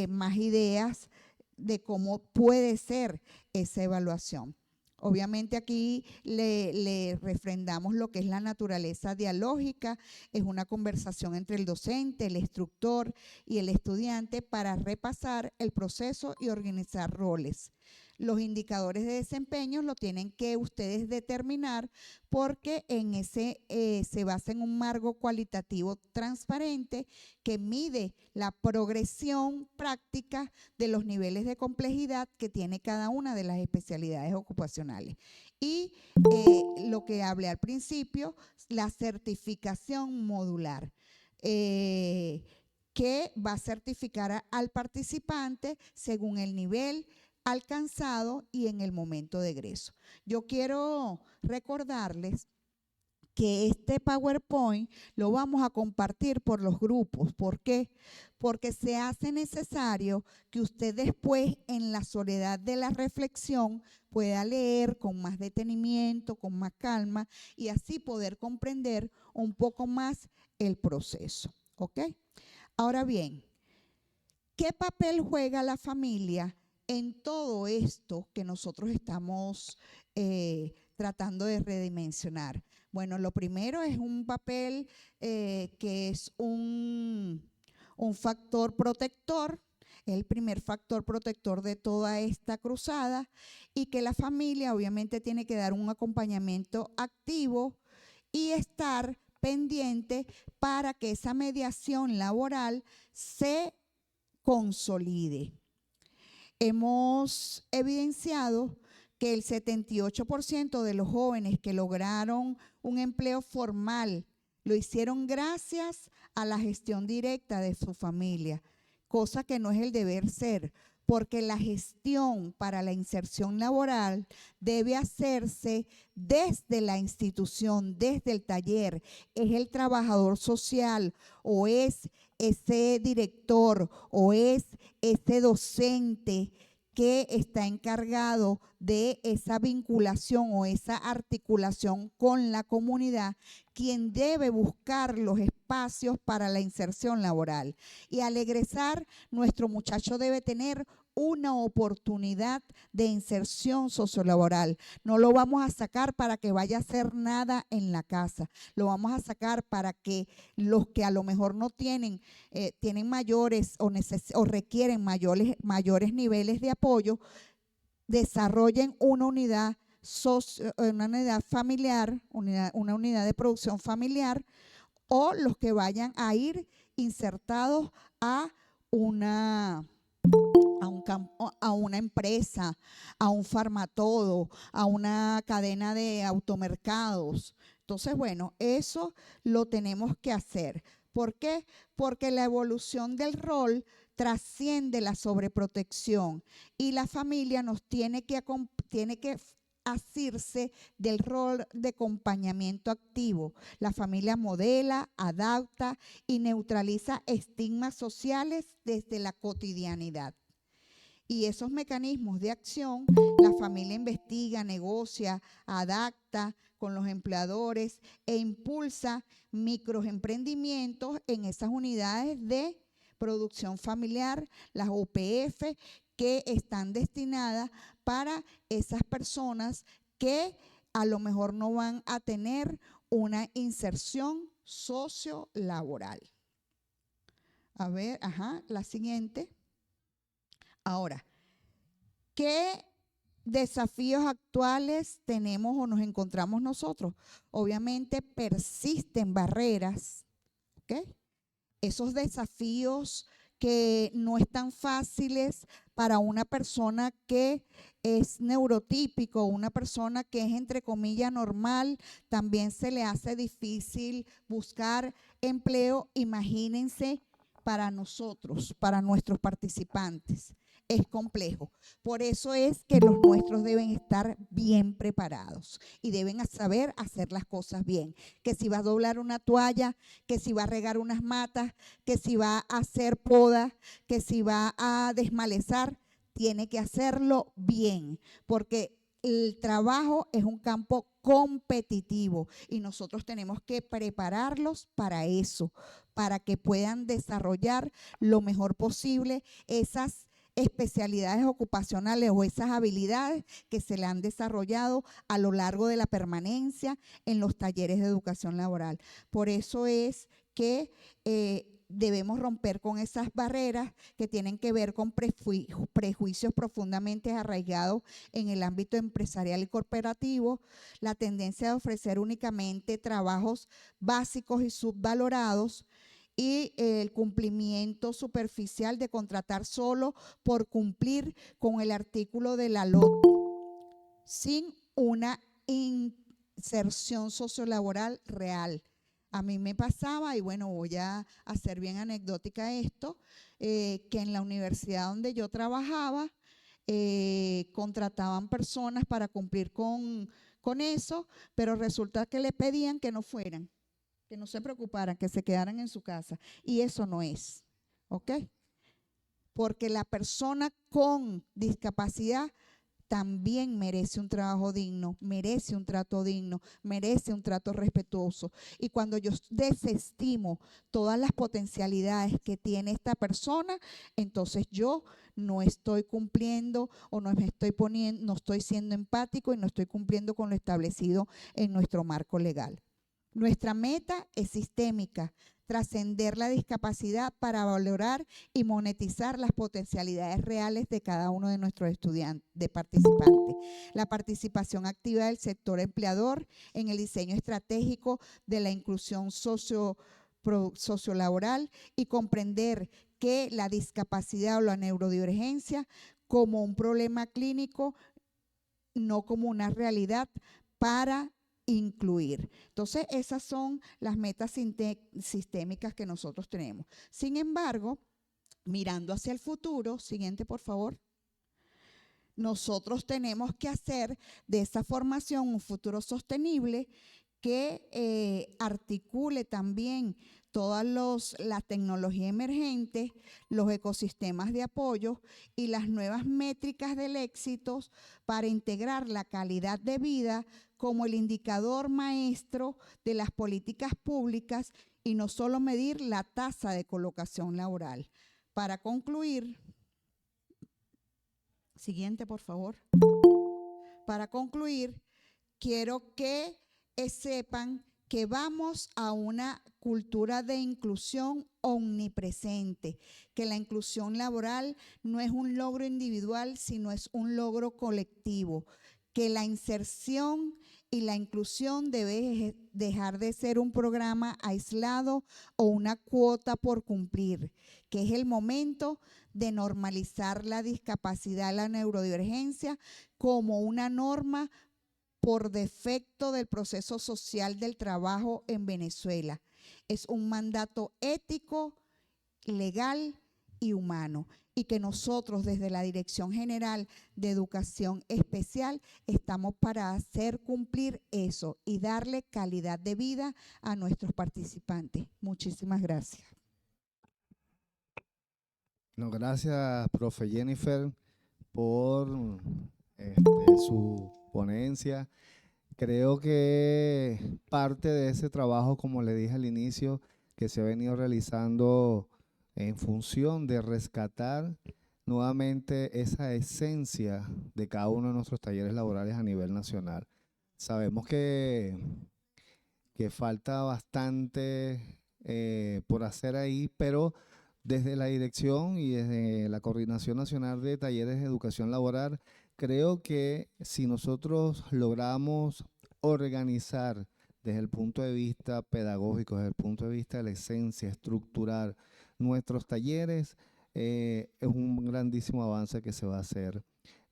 más ideas de cómo puede ser esa evaluación. Obviamente aquí le refrendamos lo que es la naturaleza dialógica, es una conversación entre el docente, el instructor y el estudiante para repasar el proceso y organizar roles. Los indicadores de desempeño lo tienen que ustedes determinar, porque en ese se basa en un marco cualitativo transparente que mide la progresión práctica de los niveles de complejidad que tiene cada una de las especialidades ocupacionales. Y lo que hablé al principio, la certificación modular. Que va a certificar al participante según el nivel alcanzado y en el momento de egreso. Yo quiero recordarles que este PowerPoint lo vamos a compartir por los grupos. ¿Por qué? Porque se hace necesario que usted después, en la soledad de la reflexión, pueda leer con más detenimiento, con más calma, y así poder comprender un poco más el proceso. ¿Ok? Ahora bien, ¿qué papel juega la familia en todo esto que nosotros estamos tratando de redimensionar? Bueno, lo primero es un papel que es un factor protector, el primer factor protector de toda esta cruzada, y que la familia obviamente tiene que dar un acompañamiento activo y estar pendiente para que esa mediación laboral se consolide. Hemos evidenciado que el 78% de los jóvenes que lograron un empleo formal lo hicieron gracias a la gestión directa de su familia, cosa que no es el deber ser, porque la gestión para la inserción laboral debe hacerse desde la institución, desde el taller. Es el trabajador social o es ese director o es ese docente que está encargado de esa vinculación o esa articulación con la comunidad, quien debe buscar los espacios para la inserción laboral. Y al egresar, nuestro muchacho debe tener una oportunidad de inserción sociolaboral. No lo vamos a sacar para que vaya a hacer nada en la casa. Lo vamos a sacar para que los que a lo mejor no tienen, tienen mayores o requieren mayores niveles de apoyo, desarrollen una unidad familiar, una unidad de producción familiar, o los que vayan a ir insertados a una empresa, a un farmatodo, a una cadena de automercados. Entonces, bueno, eso lo tenemos que hacer. ¿Por qué? Porque la evolución del rol trasciende la sobreprotección y la familia nos tiene que asirse del rol de acompañamiento activo. La familia modela, adapta y neutraliza estigmas sociales desde la cotidianidad. Y esos mecanismos de acción, la familia investiga, negocia, adapta con los empleadores e impulsa microemprendimientos en esas unidades de producción familiar, las OPF, que están destinadas para esas personas que a lo mejor no van a tener una inserción sociolaboral. A ver, la siguiente. Ahora, ¿qué desafíos actuales tenemos o nos encontramos nosotros? Obviamente persisten barreras, ¿ok? Esos desafíos que no están fáciles para una persona que es neurotípico, una persona que es entre comillas normal, también se le hace difícil buscar empleo. Imagínense para nosotros, para nuestros participantes. Es complejo. Por eso es que los nuestros deben estar bien preparados y deben saber hacer las cosas bien. Que si va a doblar una toalla, que si va a regar unas matas, que si va a hacer poda, que si va a desmalezar, tiene que hacerlo bien, porque el trabajo es un campo competitivo y nosotros tenemos que prepararlos para eso, para que puedan desarrollar lo mejor posible esas especialidades ocupacionales o esas habilidades que se le han desarrollado a lo largo de la permanencia en los talleres de educación laboral. Por eso es que debemos romper con esas barreras que tienen que ver con prejuicios profundamente arraigados en el ámbito empresarial y corporativo, la tendencia de ofrecer únicamente trabajos básicos y subvalorados, y el cumplimiento superficial de contratar solo por cumplir con el artículo de la LOT, sin una inserción sociolaboral real. A mí me pasaba, y bueno, voy a hacer bien anecdótica esto, que en la universidad donde yo trabajaba, contrataban personas para cumplir con eso, pero resulta que le pedían que no fueran, que no se preocuparan, que se quedaran en su casa. Y eso no es, ¿ok? Porque la persona con discapacidad también merece un trabajo digno, merece un trato digno, merece un trato respetuoso. Y cuando yo desestimo todas las potencialidades que tiene esta persona, entonces yo no estoy cumpliendo o no me estoy poniendo, no estoy siendo empático y no estoy cumpliendo con lo establecido en nuestro marco legal. Nuestra meta es sistémica, trascender la discapacidad para valorar y monetizar las potencialidades reales de cada uno de nuestros estudiantes, de participantes. La participación activa del sector empleador en el diseño estratégico de la inclusión sociolaboral y comprender que la discapacidad o la neurodivergencia como un problema clínico, no como una realidad para incluir. Entonces, esas son las metas sistémicas que nosotros tenemos. Sin embargo, mirando hacia el futuro, siguiente por favor, nosotros tenemos que hacer de esa formación un futuro sostenible que articule también todas las tecnologías emergentes, los ecosistemas de apoyo y las nuevas métricas del éxito para integrar la calidad de vida como el indicador maestro de las políticas públicas y no solo medir la tasa de colocación laboral. Para concluir, siguiente por favor. Para concluir, quiero que sepan que vamos a una cultura de inclusión omnipresente, que la inclusión laboral no es un logro individual, sino es un logro colectivo, que la inserción y la inclusión debe dejar de ser un programa aislado o una cuota por cumplir, que es el momento de normalizar la discapacidad, la neurodivergencia como una norma por defecto del proceso social del trabajo en Venezuela. Es un mandato ético, legal y humano, y que nosotros desde la Dirección General de Educación Especial estamos para hacer cumplir eso y darle calidad de vida a nuestros participantes. Muchísimas gracias. No, gracias, profe Jennifer, por su ponencia. Creo que parte de ese trabajo, como le dije al inicio, que se ha venido realizando en función de rescatar nuevamente esa esencia de cada uno de nuestros talleres laborales a nivel nacional. Sabemos que falta bastante por hacer ahí, pero desde la dirección y desde la Coordinación Nacional de Talleres de Educación Laboral, creo que si nosotros logramos organizar desde el punto de vista pedagógico, desde el punto de vista de la esencia, estructurar nuestros talleres, es un grandísimo avance que se va a hacer.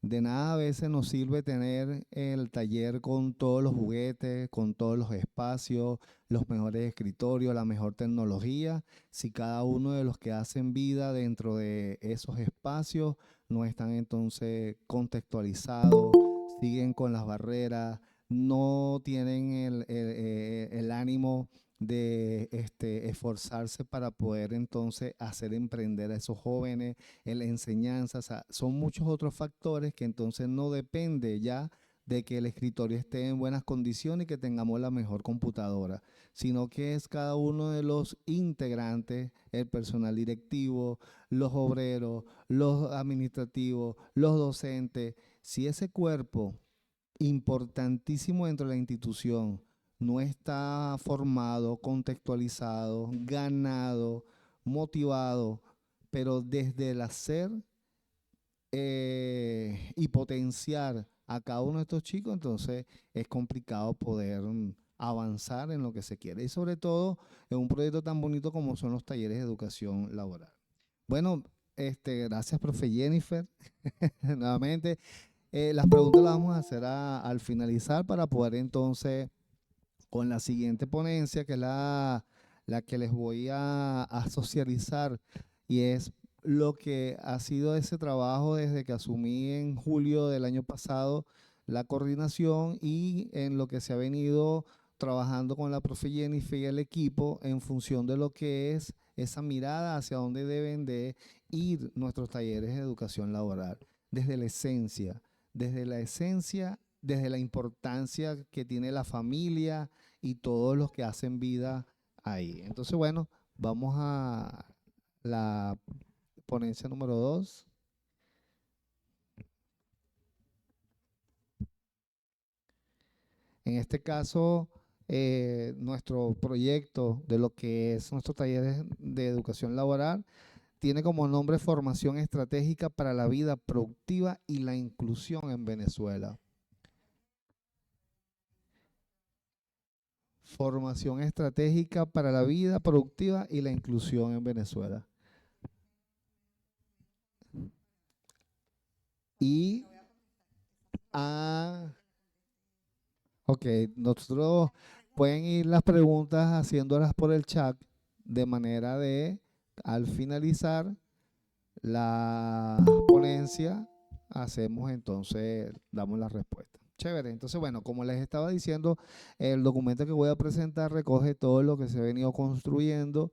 De nada a veces nos sirve tener el taller con todos los juguetes, con todos los espacios, los mejores escritorios, la mejor tecnología, si cada uno de los que hacen vida dentro de esos espacios no están entonces contextualizados, siguen con las barreras, no tienen el ánimo de esforzarse para poder entonces hacer emprender a esos jóvenes en la enseñanza. O sea, son muchos otros factores que entonces no depende ya de que el escritorio esté en buenas condiciones y que tengamos la mejor computadora, sino que es cada uno de los integrantes, el personal directivo, los obreros, los administrativos, los docentes. Si ese cuerpo importantísimo dentro de la institución no está formado, contextualizado, ganado, motivado, pero desde el hacer y potenciar a cada uno de estos chicos, entonces es complicado poder avanzar en lo que se quiere. Y sobre todo en un proyecto tan bonito como son los talleres de educación laboral. Bueno, gracias, profe Jennifer, nuevamente. Las preguntas las vamos a hacer al finalizar para poder entonces, con la siguiente ponencia, que es la que les voy a socializar, y es lo que ha sido ese trabajo desde que asumí en julio del año pasado la coordinación y en lo que se ha venido trabajando con la profe Jennifer y el equipo en función de lo que es esa mirada hacia dónde deben de ir nuestros talleres de educación laboral, desde la esencia, desde la importancia que tiene la familia y todos los que hacen vida ahí. Entonces, bueno, vamos a la ponencia número 2. En este caso, nuestro proyecto de lo que es nuestro taller de educación laboral tiene como nombre Formación Estratégica para la Vida Productiva y la Inclusión en Venezuela. Formación Estratégica para la Vida Productiva y la Inclusión en Venezuela. Y, ah, ok, nosotros pueden ir las preguntas haciéndolas por el chat de manera de, al finalizar la ponencia, hacemos entonces, damos la respuesta. Chévere. Entonces, bueno, como les estaba diciendo, el documento que voy a presentar recoge todo lo que se ha venido construyendo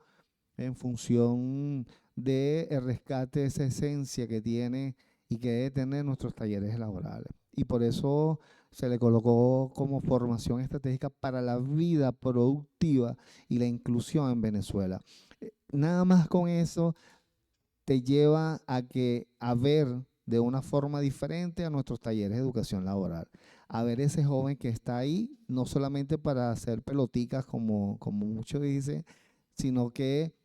en función de el rescate de esa esencia que tiene y que debe tener nuestros talleres laborales. Y por eso se le colocó como formación estratégica para la vida productiva y la inclusión en Venezuela. Nada más con eso te lleva a ver de una forma diferente a nuestros talleres de educación laboral. A ver ese joven que está ahí, no solamente para hacer peloticas como muchos dicen, sino que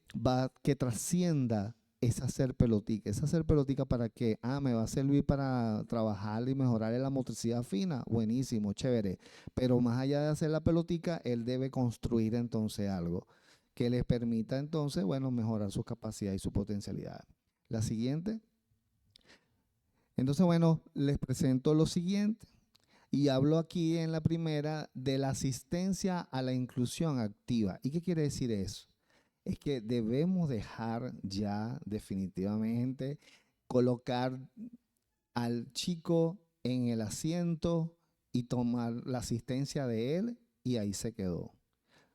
trascienda esa hacer pelotica para que, me va a servir para trabajar y mejorar en la motricidad fina, buenísimo, chévere, pero más allá de hacer la pelotica, él debe construir entonces algo que le permita entonces, bueno, mejorar su capacidad y su potencialidad. La siguiente. Entonces, bueno, les presento lo siguiente y hablo aquí en la primera de la asistencia a la inclusión activa. ¿Y qué quiere decir eso? Es que debemos dejar ya definitivamente colocar al chico en el asiento y tomar la asistencia de él y ahí se quedó.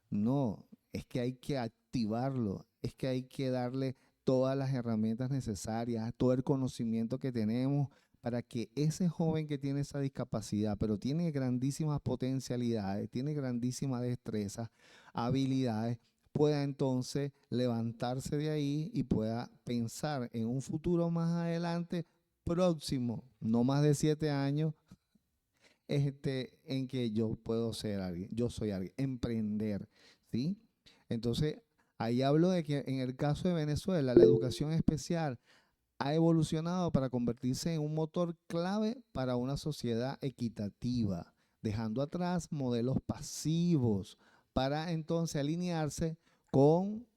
No, es que hay que activarlo, es que hay que darle todas las herramientas necesarias, todo el conocimiento que tenemos para que ese joven que tiene esa discapacidad, pero tiene grandísimas potencialidades, tiene grandísimas destrezas, habilidades, pueda entonces levantarse de ahí y pueda pensar en un futuro más adelante próximo, no más de 7 años, en que yo puedo ser alguien, yo soy alguien, emprender, ¿sí? Entonces, ahí hablo de que en el caso de Venezuela, la educación especial ha evolucionado para convertirse en un motor clave para una sociedad equitativa, dejando atrás modelos pasivos para entonces alinearse con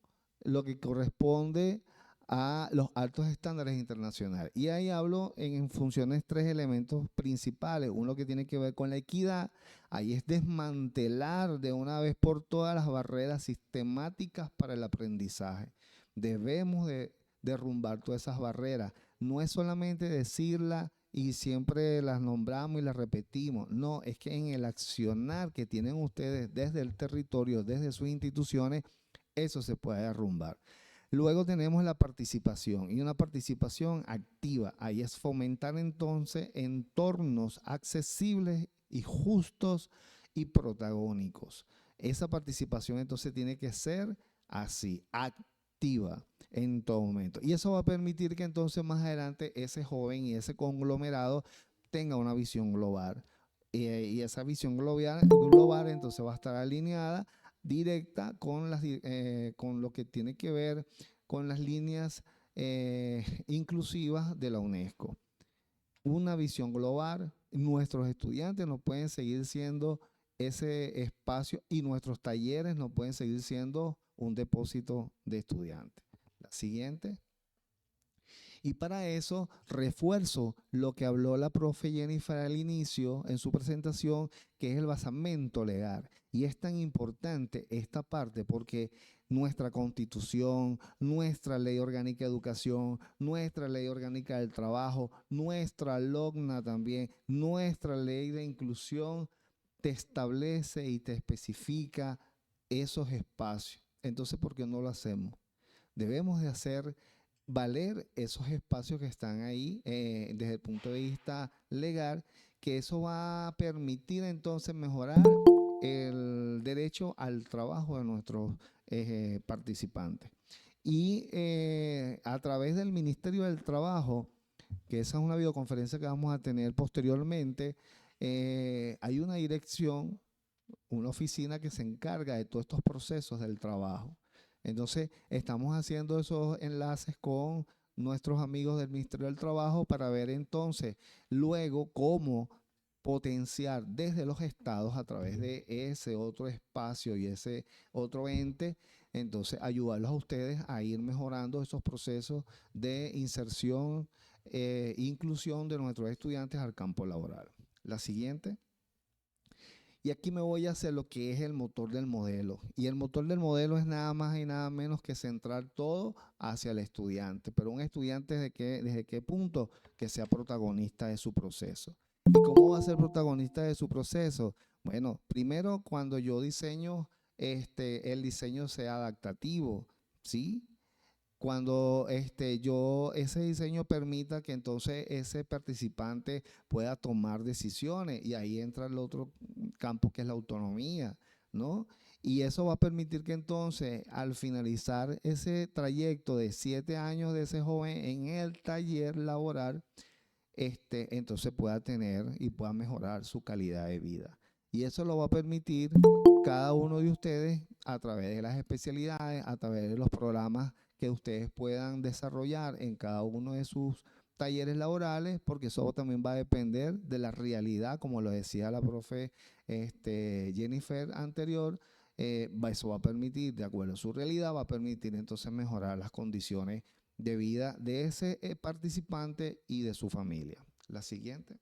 lo que corresponde a los altos estándares internacionales. Y ahí hablo en funciones tres elementos principales. Uno que tiene que ver con la equidad, ahí es desmantelar de una vez por todas las barreras sistemáticas para el aprendizaje. Debemos de derrumbar todas esas barreras. No es solamente decirla y siempre las nombramos y las repetimos. No, es que en el accionar que tienen ustedes desde el territorio, desde sus instituciones, eso se puede derrumbar. Luego tenemos la participación y una participación activa. Ahí es fomentar entonces entornos accesibles y justos y protagónicos. Esa participación entonces tiene que ser así, activa en todo momento. Y eso va a permitir que entonces más adelante ese joven y ese conglomerado tenga una visión global. Y esa visión global entonces va a estar alineada directa con lo que tiene que ver con las líneas inclusivas de la UNESCO. Una visión global, nuestros estudiantes no pueden seguir siendo ese espacio y nuestros talleres no pueden seguir siendo un depósito de estudiantes. La siguiente. Y para eso refuerzo lo que habló la profe Jennifer al inicio en su presentación, que es el basamento legal. Y es tan importante esta parte porque nuestra constitución, nuestra ley orgánica de educación, nuestra ley orgánica del trabajo, nuestra LOGNA también, nuestra ley de inclusión te establece y te especifica esos espacios. Entonces, ¿por qué no lo hacemos? Debemos de hacer valer esos espacios que están ahí desde el punto de vista legal, que eso va a permitir entonces mejorar el derecho al trabajo de nuestros participantes. Y a través del Ministerio del Trabajo, que esa es una videoconferencia que vamos a tener posteriormente, hay una dirección, una oficina que se encarga de todos estos procesos del trabajo. Entonces, estamos haciendo esos enlaces con nuestros amigos del Ministerio del Trabajo para ver entonces luego cómo potenciar desde los estados a través de ese otro espacio y ese otro ente, entonces ayudarlos a ustedes a ir mejorando esos procesos de inserción e inclusión de nuestros estudiantes al campo laboral. La siguiente. Y aquí me voy a hacer lo que es el motor del modelo. Y el motor del modelo es nada más y nada menos que centrar todo hacia el estudiante. Pero un estudiante ¿desde qué punto? Que sea protagonista de su proceso. ¿Y cómo va a ser protagonista de su proceso? Bueno, primero cuando yo diseño, el diseño sea adaptativo, ¿sí? Cuando ese diseño permita que entonces ese participante pueda tomar decisiones, y ahí entra el otro campo que es la autonomía, ¿no? Y eso va a permitir que entonces al finalizar ese trayecto de 7 años de ese joven en el taller laboral, entonces pueda tener y pueda mejorar su calidad de vida. Y eso lo va a permitir cada uno de ustedes a través de las especialidades, a través de los programas que ustedes puedan desarrollar en cada uno de sus talleres laborales, porque eso también va a depender de la realidad, como lo decía la profe Jennifer anterior. Eso va a permitir, de acuerdo a su realidad, va a permitir entonces mejorar las condiciones de vida de ese participante y de su familia. La siguiente.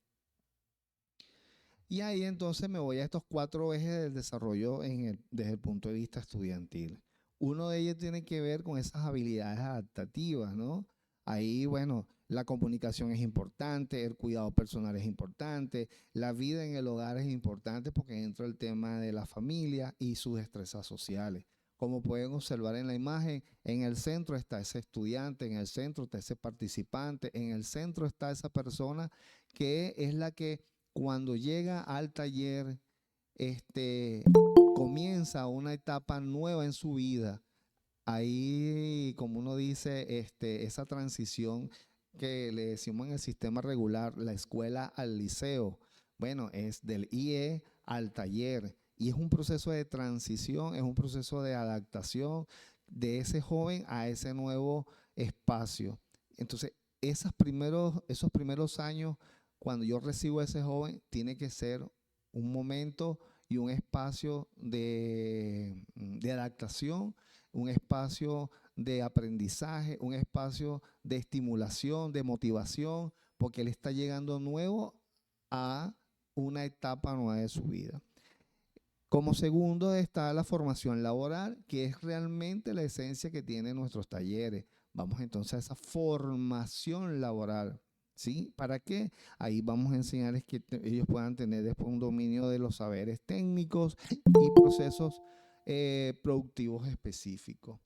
Y ahí entonces me voy a estos 4 ejes del desarrollo desde el punto de vista estudiantil. Uno de ellos tiene que ver con esas habilidades adaptativas, ¿no? Ahí, bueno, la comunicación es importante, el cuidado personal es importante, la vida en el hogar es importante porque entra el tema de la familia y sus destrezas sociales. Como pueden observar en la imagen, en el centro está ese estudiante, en el centro está ese participante, en el centro está esa persona que es la que cuando llega al taller, comienza una etapa nueva en su vida. Ahí, como uno dice, esa transición que le decimos en el sistema regular, la escuela al liceo, bueno, es del IE al taller. Y es un proceso de transición, es un proceso de adaptación de ese joven a ese nuevo espacio. Entonces, esos primeros años, cuando yo recibo a ese joven, tiene que ser un momento y un espacio de adaptación, un espacio de aprendizaje, un espacio de estimulación, de motivación, porque él está llegando nuevo a una etapa nueva de su vida. Como segundo está la formación laboral, que es realmente la esencia que tienen nuestros talleres. Vamos entonces a esa formación laboral, ¿sí? ¿Para qué? Ahí vamos a enseñarles que ellos puedan tener después un dominio de los saberes técnicos y procesos productivos específicos.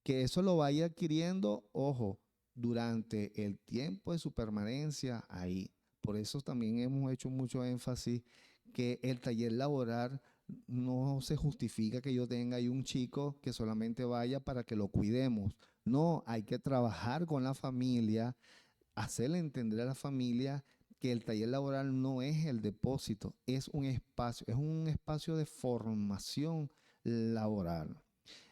Que eso lo vaya adquiriendo, ojo, durante el tiempo de su permanencia ahí. Por eso también hemos hecho mucho énfasis que el taller laboral no se justifica que yo tenga ahí un chico que solamente vaya para que lo cuidemos. No, hay que trabajar con la familia, hacerle entender a la familia que el taller laboral no es el depósito, es un espacio de formación laboral.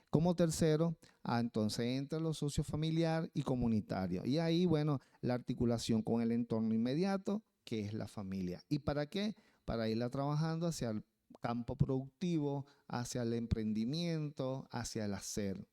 Como tercero, entonces entra lo sociofamiliar y comunitario. Y ahí, bueno, la articulación con el entorno inmediato, que es la familia. ¿Y para qué? Para irla trabajando hacia el campo productivo, hacia el emprendimiento, hacia el hacer.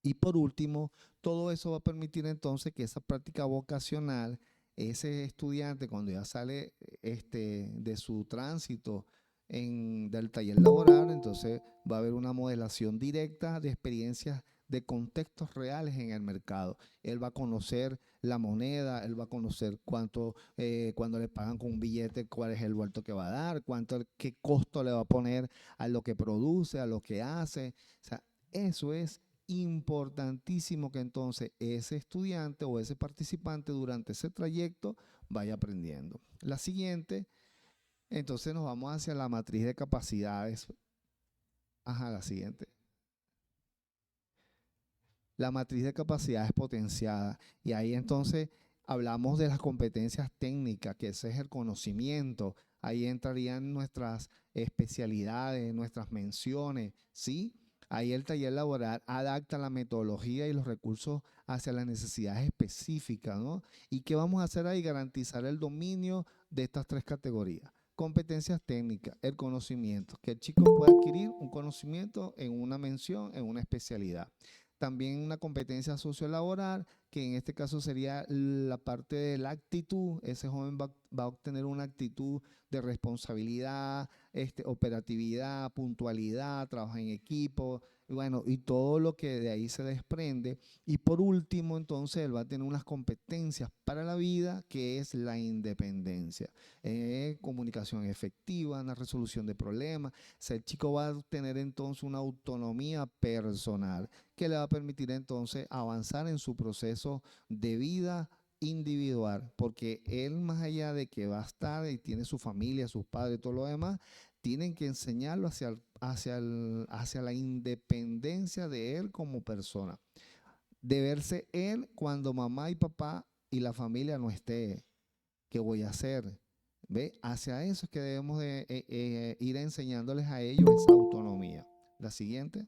Y por último, todo eso va a permitir entonces que esa práctica vocacional, ese estudiante cuando ya sale de su tránsito del taller laboral, entonces va a haber una modelación directa de experiencias de contextos reales en el mercado. Él va a conocer la moneda, él va a conocer cuando le pagan con un billete, cuál es el vuelto que va a dar, qué costo le va a poner a lo que produce, a lo que hace. O sea, eso es importantísimo, que entonces ese estudiante o ese participante durante ese trayecto vaya aprendiendo. La siguiente, entonces nos vamos hacia la matriz de capacidades. Ajá, la siguiente. La matriz de capacidades potenciada. Y ahí entonces hablamos de las competencias técnicas, que ese es el conocimiento. Ahí entrarían nuestras especialidades, nuestras menciones, ¿sí? Ahí el taller laboral adapta la metodología y los recursos hacia las necesidades específicas, ¿no? ¿Y qué vamos a hacer ahí? Garantizar el dominio de estas tres categorías. Competencias técnicas, el conocimiento, que el chico pueda adquirir un conocimiento en una mención, en una especialidad. También una competencia sociolaboral, que en este caso sería la parte de la actitud. Ese joven va a obtener una actitud de responsabilidad, operatividad, puntualidad, trabajo en equipo, y bueno, y todo lo que de ahí se desprende. Y por último, entonces, él va a tener unas competencias para la vida, que es la independencia, comunicación efectiva, una resolución de problemas. O sea, el chico va a tener entonces una autonomía personal que le va a permitir entonces avanzar en su proceso de vida individual, porque él, más allá de que va a estar y tiene su familia, sus padres y todo lo demás, tienen que enseñarlo hacia la independencia de él como persona, de verse él cuando mamá y papá y la familia no esté. ¿Qué voy a hacer? ¿Ve? Hacia eso es que debemos de ir enseñándoles a ellos esa autonomía. La siguiente.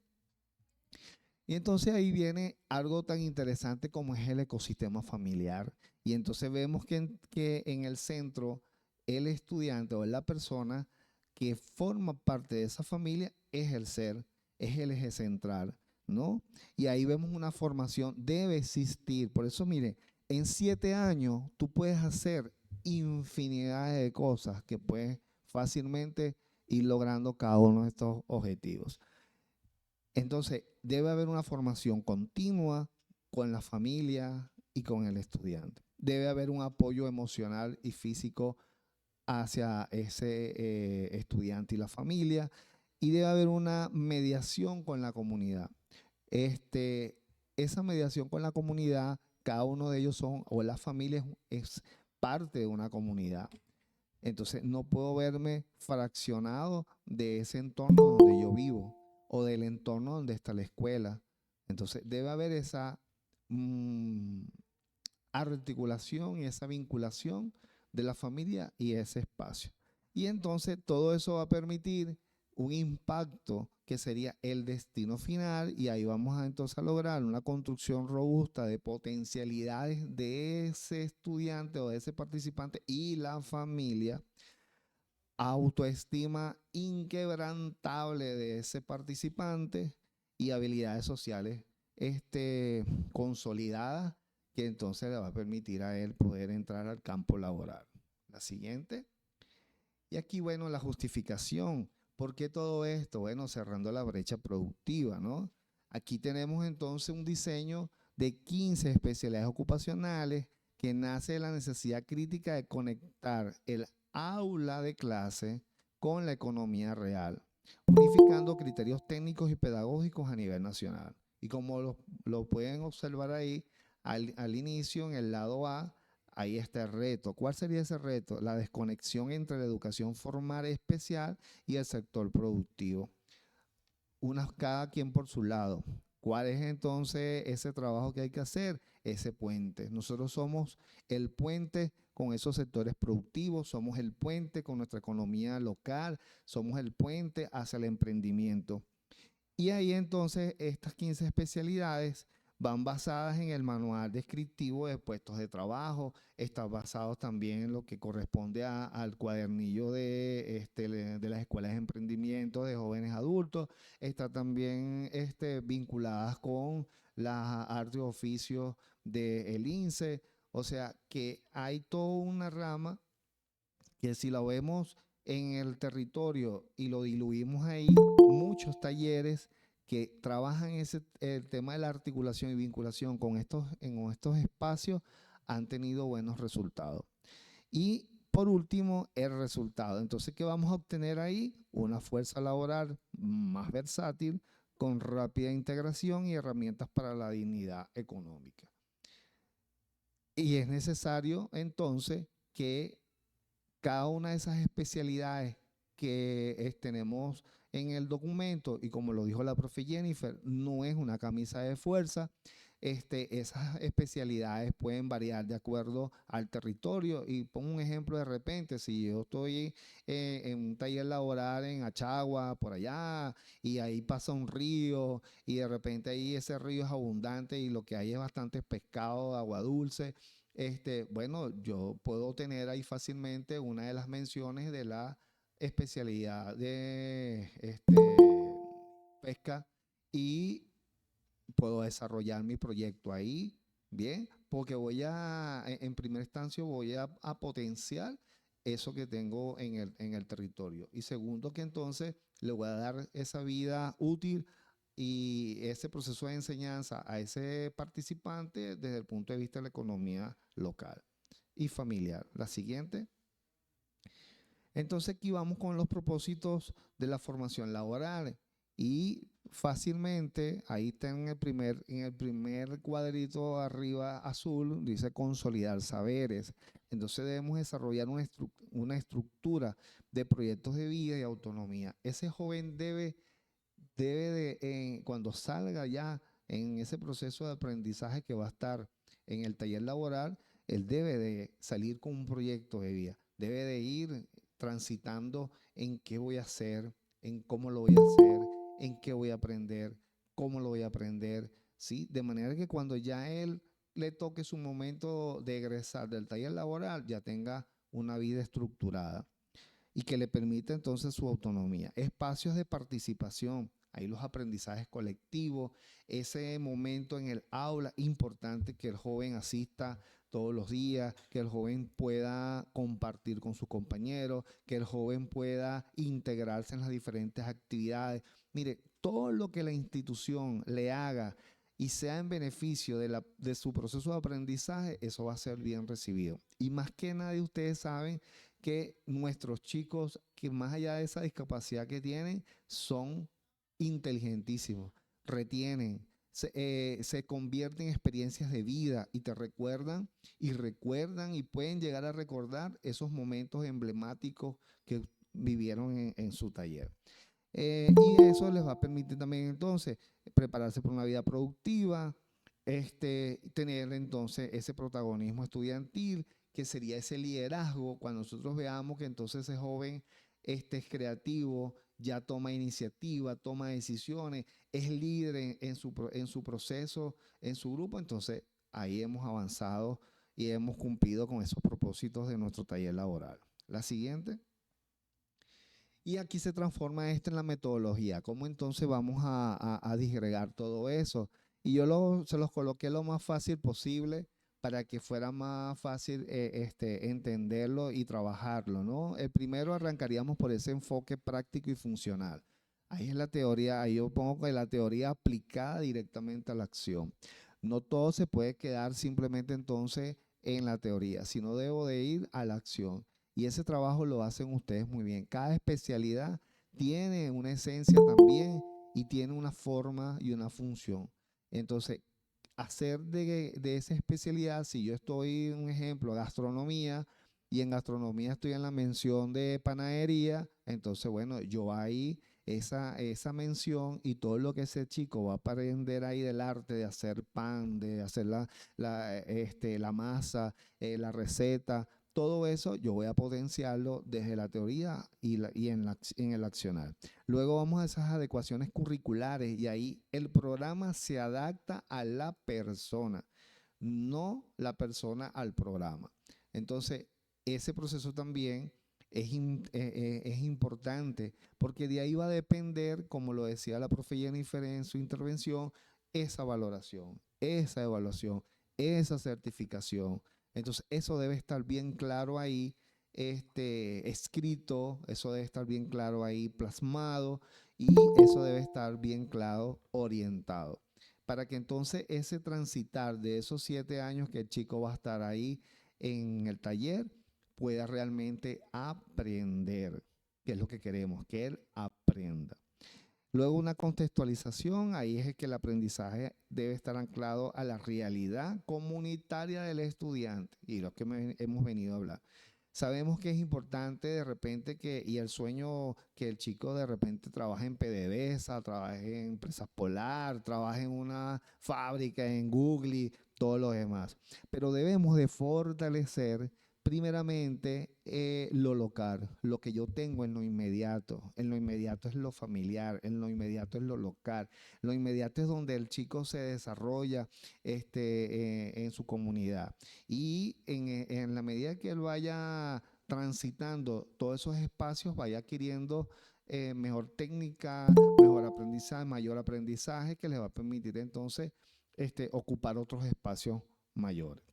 Y entonces ahí viene algo tan interesante como es el ecosistema familiar. Y entonces vemos que en el centro, el estudiante o la persona que forma parte de esa familia es el ser, es el eje central, ¿no? Y ahí vemos una formación, debe existir. Por eso, mire, en 7 años tú puedes hacer infinidad de cosas que puedes fácilmente ir logrando cada uno de estos objetivos. Entonces, debe haber una formación continua con la familia y con el estudiante. Debe haber un apoyo emocional y físico hacia ese estudiante y la familia. Y debe haber una mediación con la comunidad. Esa mediación con la comunidad, cada uno de ellos o la familia es parte de una comunidad. Entonces no puedo verme fraccionado de ese entorno donde yo vivo o del entorno donde está la escuela. Entonces debe haber esa mm, articulación y esa vinculación de la familia y ese espacio. Y entonces todo eso va a permitir un impacto que sería el destino final, y ahí vamos a entonces a lograr una construcción robusta de potencialidades de ese estudiante o de ese participante y la familia, autoestima inquebrantable de ese participante y habilidades sociales consolidadas, que entonces le va a permitir a él poder entrar al campo laboral. La siguiente. Y aquí, bueno, la justificación. ¿Por qué todo esto? Bueno, cerrando la brecha productiva, ¿no? Aquí tenemos entonces un diseño de 15 especialidades ocupacionales que nace de la necesidad crítica de conectar el aula de clase con la economía real, unificando criterios técnicos y pedagógicos a nivel nacional. Y como lo pueden observar ahí, al inicio, en el lado A, ahí está el reto. ¿Cuál sería ese reto? La desconexión entre la educación formal especial y el sector productivo. Cada quien por su lado. ¿Cuál es entonces ese trabajo que hay que hacer? Ese puente. Nosotros somos el puente con esos sectores productivos, somos el puente con nuestra economía local, somos el puente hacia el emprendimiento. Y ahí entonces estas 15 especialidades van basadas en el manual descriptivo de puestos de trabajo, están basados también en lo que corresponde al cuadernillo de las escuelas de emprendimiento de jóvenes adultos, está también vinculadas con las artes y oficios del INSE. O sea que hay toda una rama que si la vemos en el territorio y lo diluimos ahí, muchos talleres que trabajan el tema de la articulación y vinculación en estos espacios han tenido buenos resultados. Y por último, el resultado. Entonces, ¿qué vamos a obtener ahí? Una fuerza laboral más versátil, con rápida integración y herramientas para la dignidad económica. Y es necesario entonces que cada una de esas especialidades que tenemos en el documento, y como lo dijo la profe Jennifer, no es una camisa de fuerza. Esas especialidades pueden variar de acuerdo al territorio. Y pongo un ejemplo de repente, si yo estoy en un taller laboral en Achagua, por allá, y ahí pasa un río, y de repente ahí ese río es abundante y lo que hay es bastante pescado, agua dulce. Bueno, yo puedo tener ahí fácilmente una de las menciones de la especialidad de pesca y puedo desarrollar mi proyecto ahí, bien, porque en primera instancia voy a potenciar eso que tengo en el territorio. Y segundo, que entonces le voy a dar esa vida útil y ese proceso de enseñanza a ese participante desde el punto de vista de la economía local y familiar. La siguiente. Entonces aquí vamos con los propósitos de la formación laboral y fácilmente, ahí está en el primer cuadrito arriba azul, dice consolidar saberes. Entonces debemos desarrollar una estructura de proyectos de vida y autonomía. Ese joven cuando salga ya en ese proceso de aprendizaje que va a estar en el taller laboral, él debe de salir con un proyecto de vida, debe de ir transitando en qué voy a hacer, en cómo lo voy a hacer, en qué voy a aprender, cómo lo voy a aprender, ¿sí? De manera que cuando ya él le toque su momento de egresar del taller laboral, ya tenga una vida estructurada y que le permita entonces su autonomía. Espacios de participación, ahí los aprendizajes colectivos, ese momento en el aula, importante que el joven asista todos los días, que el joven pueda compartir con sus compañeros, que el joven pueda integrarse en las diferentes actividades. Mire, todo lo que la institución le haga y sea en beneficio de su proceso de aprendizaje, eso va a ser bien recibido. Y más que nadie, ustedes saben que nuestros chicos, que más allá de esa discapacidad que tienen, son inteligentísimos, retienen, se convierten en experiencias de vida y te recuerdan y pueden llegar a recordar esos momentos emblemáticos que vivieron en su taller. Y eso les va a permitir también entonces prepararse por una vida productiva, tener entonces ese protagonismo estudiantil, que sería ese liderazgo, cuando nosotros veamos que entonces ese joven es creativo, ya toma iniciativa, toma decisiones, es líder en su proceso, en su grupo, entonces ahí hemos avanzado y hemos cumplido con esos propósitos de nuestro taller laboral. La siguiente. Y aquí se transforma esto en la metodología. ¿Cómo entonces vamos a disgregar todo eso? Y yo se los coloqué lo más fácil posible para que fuera más fácil entenderlo y trabajarlo, ¿no? El primero arrancaríamos por ese enfoque práctico y funcional. Ahí es la teoría, ahí yo pongo que la teoría aplicada directamente a la acción. No todo se puede quedar simplemente entonces en la teoría, sino debo de ir a la acción. Y ese trabajo lo hacen ustedes muy bien. Cada especialidad tiene una esencia también y tiene una forma y una función. Entonces, hacer de esa especialidad, si yo estoy, un ejemplo, gastronomía, y en gastronomía estoy en la mención de panadería, entonces, bueno, yo ahí esa mención y todo lo que ese chico va a aprender ahí del arte de hacer pan, de hacer la masa, la receta, todo eso yo voy a potenciarlo desde la teoría y en el accionar. Luego vamos a esas adecuaciones curriculares y ahí el programa se adapta a la persona, no la persona al programa. Entonces, ese proceso también es importante porque de ahí va a depender, como lo decía la profe Jennifer en su intervención, esa valoración, esa evaluación, esa certificación. Entonces, eso debe estar bien claro ahí, escrito, eso debe estar bien claro ahí plasmado y eso debe estar bien claro orientado. Para que entonces ese transitar de esos 7 años que el chico va a estar ahí en el taller pueda realmente aprender, que es lo que queremos, que él aprenda. Luego una contextualización, ahí es que el aprendizaje debe estar anclado a la realidad comunitaria del estudiante y lo que hemos venido a hablar. Sabemos que es importante de repente y el sueño que el chico de repente trabaje en PDVSA, trabaje en Empresas Polar, trabaje en una fábrica, en Google y todo lo demás. Pero debemos de fortalecer primeramente lo local, lo que yo tengo en lo inmediato. En lo inmediato es lo familiar, en lo inmediato es lo local. Lo inmediato es donde el chico se desarrolla en su comunidad. Y en la medida que él vaya transitando todos esos espacios, vaya adquiriendo mejor técnica, mejor aprendizaje, mayor aprendizaje que le va a permitir entonces ocupar otros espacios mayores.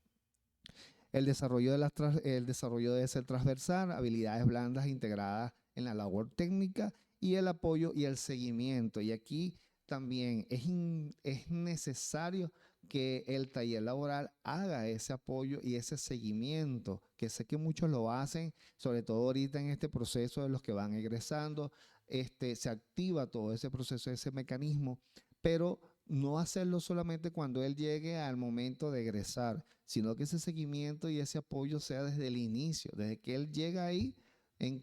El desarrollo debe ser transversal, habilidades blandas integradas en la labor técnica y el apoyo y el seguimiento. Y aquí también es necesario que el taller laboral haga ese apoyo y ese seguimiento, que sé que muchos lo hacen, sobre todo ahorita en este proceso de los que van egresando, se activa todo ese proceso, ese mecanismo, pero no hacerlo solamente cuando él llegue al momento de egresar, sino que ese seguimiento y ese apoyo sea desde el inicio, desde que él llega ahí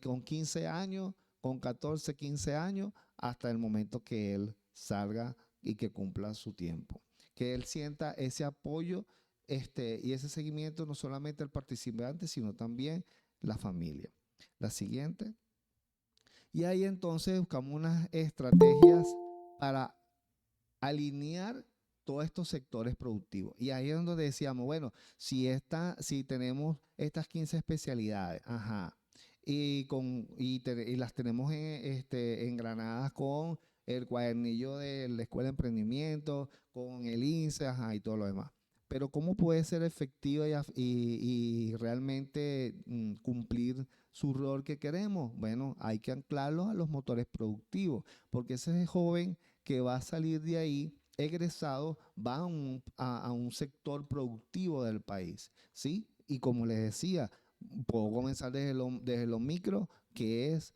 con 15 años, con 14, 15 años, hasta el momento que él salga y que cumpla su tiempo. Que él sienta ese apoyo y ese seguimiento no solamente al participante, sino también la familia. La siguiente. Y ahí entonces buscamos unas estrategias para alinear todos estos sectores productivos. Y ahí es donde decíamos, bueno, si tenemos estas 15 especialidades, ajá, y las tenemos engranadas con el cuadernillo de la Escuela de Emprendimiento, con el INSE, ajá, y todo lo demás. Pero ¿cómo puede ser efectiva y realmente cumplir su rol que queremos? Bueno, hay que anclarlo a los motores productivos, porque ese joven que va a salir de ahí egresado va a un sector productivo del país, ¿sí? Y como les decía, puedo comenzar desde lo micro, que es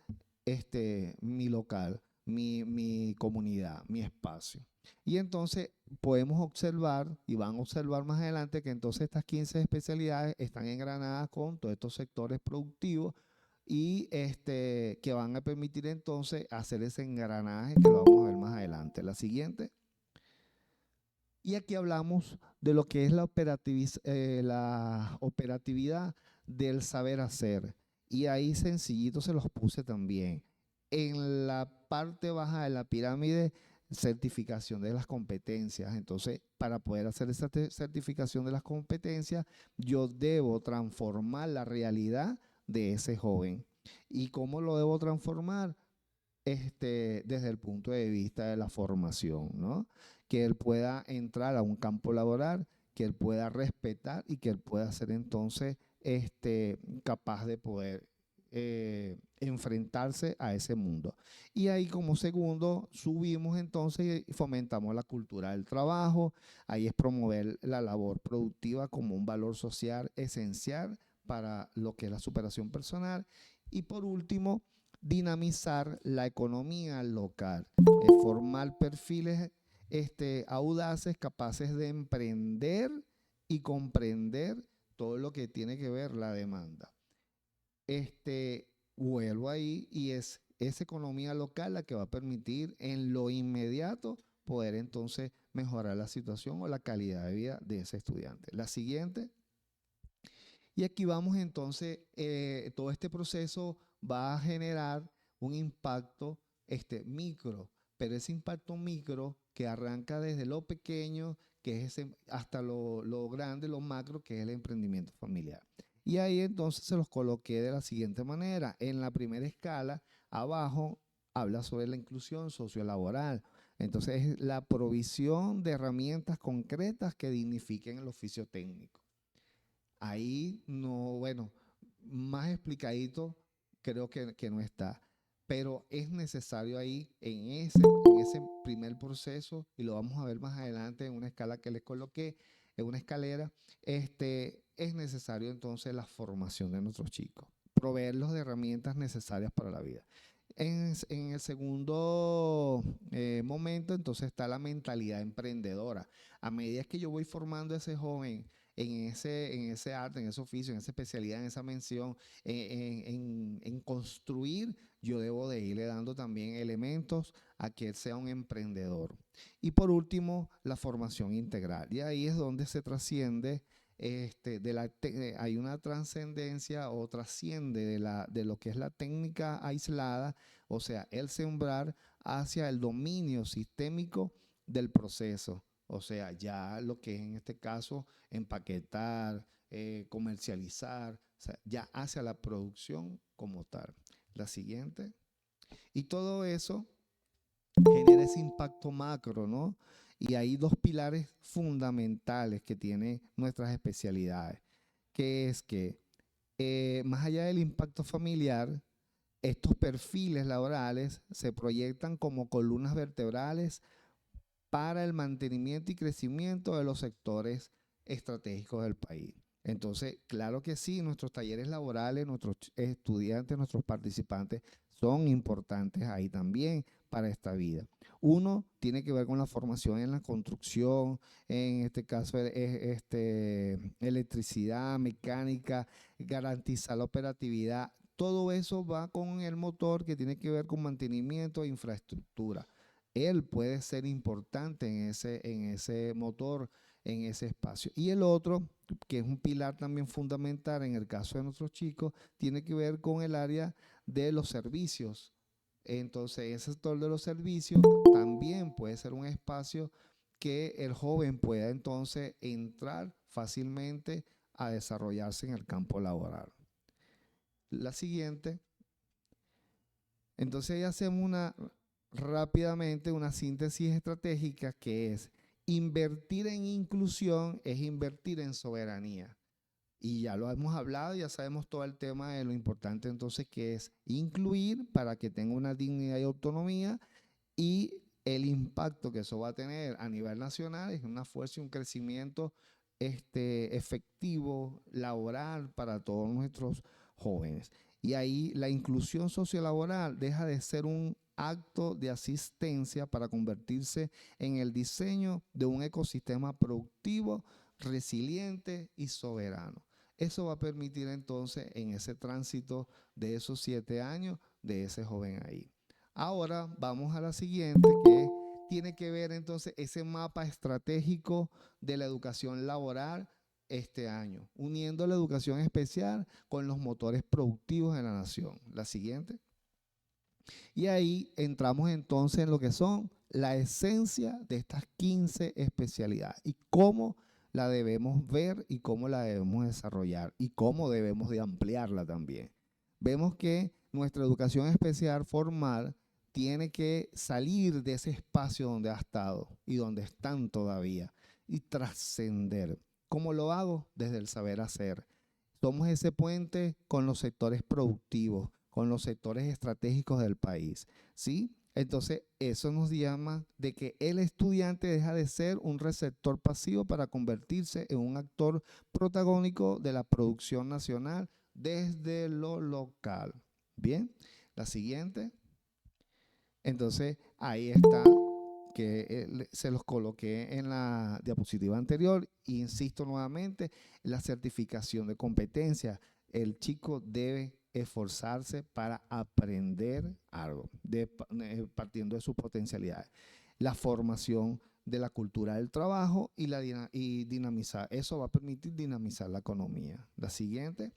mi local, mi comunidad, mi espacio. Y entonces podemos observar, y van a observar más adelante, que entonces estas 15 especialidades están engranadas con todos estos sectores productivos y que van a permitir entonces hacer ese engranaje que lo vamos a ver más adelante. La siguiente. Y aquí hablamos de lo que es la operatividad del saber hacer. Y ahí sencillito se los puse también. En la parte baja de la pirámide, certificación de las competencias. Entonces, para poder hacer esa certificación de las competencias, yo debo transformar la realidad de ese joven. ¿Y cómo lo debo transformar? Desde el punto de vista de la formación, ¿no? Que él pueda entrar a un campo laboral, que él pueda respetar y que él pueda ser entonces capaz de poder enfrentarse a ese mundo. Y ahí como segundo subimos entonces y fomentamos la cultura del trabajo. Ahí es promover la labor productiva como un valor social esencial para lo que es la superación personal. Y por último, dinamizar la economía local, formar perfiles audaces, capaces de emprender y comprender todo lo que tiene que ver la demanda. Vuelvo ahí y es esa economía local la que va a permitir en lo inmediato poder entonces mejorar la situación o la calidad de vida de ese estudiante. La siguiente. Y aquí vamos entonces, todo este proceso va a generar un impacto micro, pero ese impacto micro que arranca desde lo pequeño, que es hasta lo grande, lo macro, que es el emprendimiento familiar. Y ahí entonces se los coloqué de la siguiente manera. En la primera escala, abajo, habla sobre la inclusión sociolaboral. Entonces es la provisión de herramientas concretas que dignifiquen el oficio técnico. Ahí no, bueno, más explicadito creo que no está, pero es necesario ahí en ese primer proceso, y lo vamos a ver más adelante en una escala que les coloqué, en una escalera, es necesario entonces la formación de nuestros chicos, proveerlos de herramientas necesarias para la vida. En el segundo momento, entonces está la mentalidad emprendedora. A medida que yo voy formando a ese joven en ese arte, en ese oficio, en esa especialidad, en esa mención, en construir, yo debo de irle dando también elementos a que él sea un emprendedor. Y por último, la formación integral. Y ahí es donde se trasciende, hay una trascendencia o trasciende de lo que es la técnica aislada, o sea, el sembrar hacia el dominio sistémico del proceso. O sea, ya lo que es en este caso empaquetar, comercializar, o sea, ya hacia la producción como tal. La siguiente. Y todo eso genera ese impacto macro, ¿no? Y hay dos pilares fundamentales que tienen nuestras especialidades, que es que más allá del impacto familiar, estos perfiles laborales se proyectan como columnas vertebrales para el mantenimiento y crecimiento de los sectores estratégicos del país. Entonces, claro que sí, nuestros talleres laborales, nuestros estudiantes, nuestros participantes son importantes ahí también para esta vida. Uno tiene que ver con la formación en la construcción, en este caso electricidad, mecánica, garantizar la operatividad. Todo eso va con el motor que tiene que ver con mantenimiento e infraestructura. Él puede ser importante en ese motor, en ese espacio. Y el otro, que es un pilar también fundamental en el caso de nuestros chicos, tiene que ver con el área de los servicios. Entonces, ese sector de los servicios también puede ser un espacio que el joven pueda entonces entrar fácilmente a desarrollarse en el campo laboral. La siguiente. Entonces, ahí hacemos rápidamente una síntesis estratégica, que es invertir en inclusión es invertir en soberanía. Y ya lo hemos hablado, ya sabemos todo el tema de lo importante entonces que es incluir para que tenga una dignidad y autonomía, y el impacto que eso va a tener a nivel nacional es una fuerza y un crecimiento efectivo, laboral para todos nuestros jóvenes. Y ahí la inclusión sociolaboral deja de ser un acto de asistencia para convertirse en el diseño de un ecosistema productivo, resiliente y soberano. Eso va a permitir entonces en ese tránsito de esos 7 años de ese joven ahí. Ahora vamos a la siguiente, que tiene que ver entonces ese mapa estratégico de la educación laboral este año, uniendo la educación especial con los motores productivos de la nación. La siguiente. Y ahí entramos entonces en lo que son la esencia de estas 15 especialidades y cómo la debemos ver y cómo la debemos desarrollar y cómo debemos de ampliarla también. Vemos que nuestra educación especial formal tiene que salir de ese espacio donde ha estado y donde están todavía y trascender. ¿Cómo lo hago? Desde el saber hacer. Somos ese puente con los sectores productivos, con los sectores estratégicos del país, ¿sí? Entonces, eso nos llama de que el estudiante deja de ser un receptor pasivo para convertirse en un actor protagónico de la producción nacional desde lo local. Bien, la siguiente. Entonces, ahí está, que se los coloqué en la diapositiva anterior. E insisto nuevamente, la certificación de competencia. El chico debe esforzarse para aprender algo, partiendo de sus potencialidades. La formación de la cultura del trabajo y dinamizar. Eso va a permitir dinamizar la economía. La siguiente.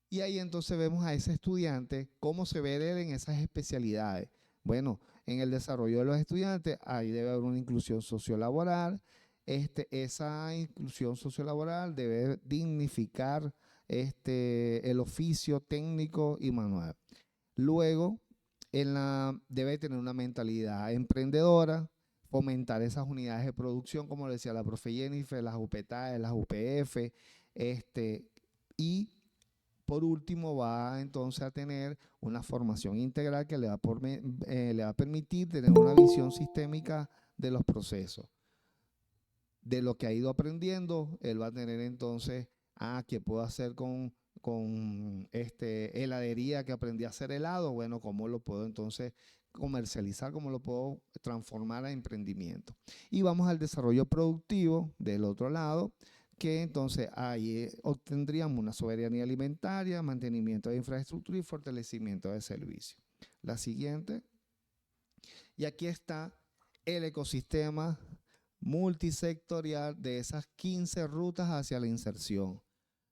Y ahí entonces vemos a ese estudiante, cómo se ve él en esas especialidades. Bueno, en el desarrollo de los estudiantes, ahí debe haber una inclusión sociolaboral. Esa inclusión sociolaboral debe dignificar el oficio técnico y manual. Luego, debe tener una mentalidad emprendedora, fomentar esas unidades de producción, como le decía la profe Jennifer, las UPTAE, las UPF, y por último va entonces a tener una formación integral que le va a permitir tener una visión sistémica de los procesos. De lo que ha ido aprendiendo, él va a tener entonces, ¿qué puedo hacer con heladería que aprendí a hacer helado? Bueno, ¿cómo lo puedo entonces comercializar? ¿Cómo lo puedo transformar a emprendimiento? Y vamos al desarrollo productivo del otro lado, que entonces ahí obtendríamos una soberanía alimentaria, mantenimiento de infraestructura y fortalecimiento de servicios. La siguiente. Y aquí está el ecosistema multisectorial de esas 15 rutas hacia la inserción.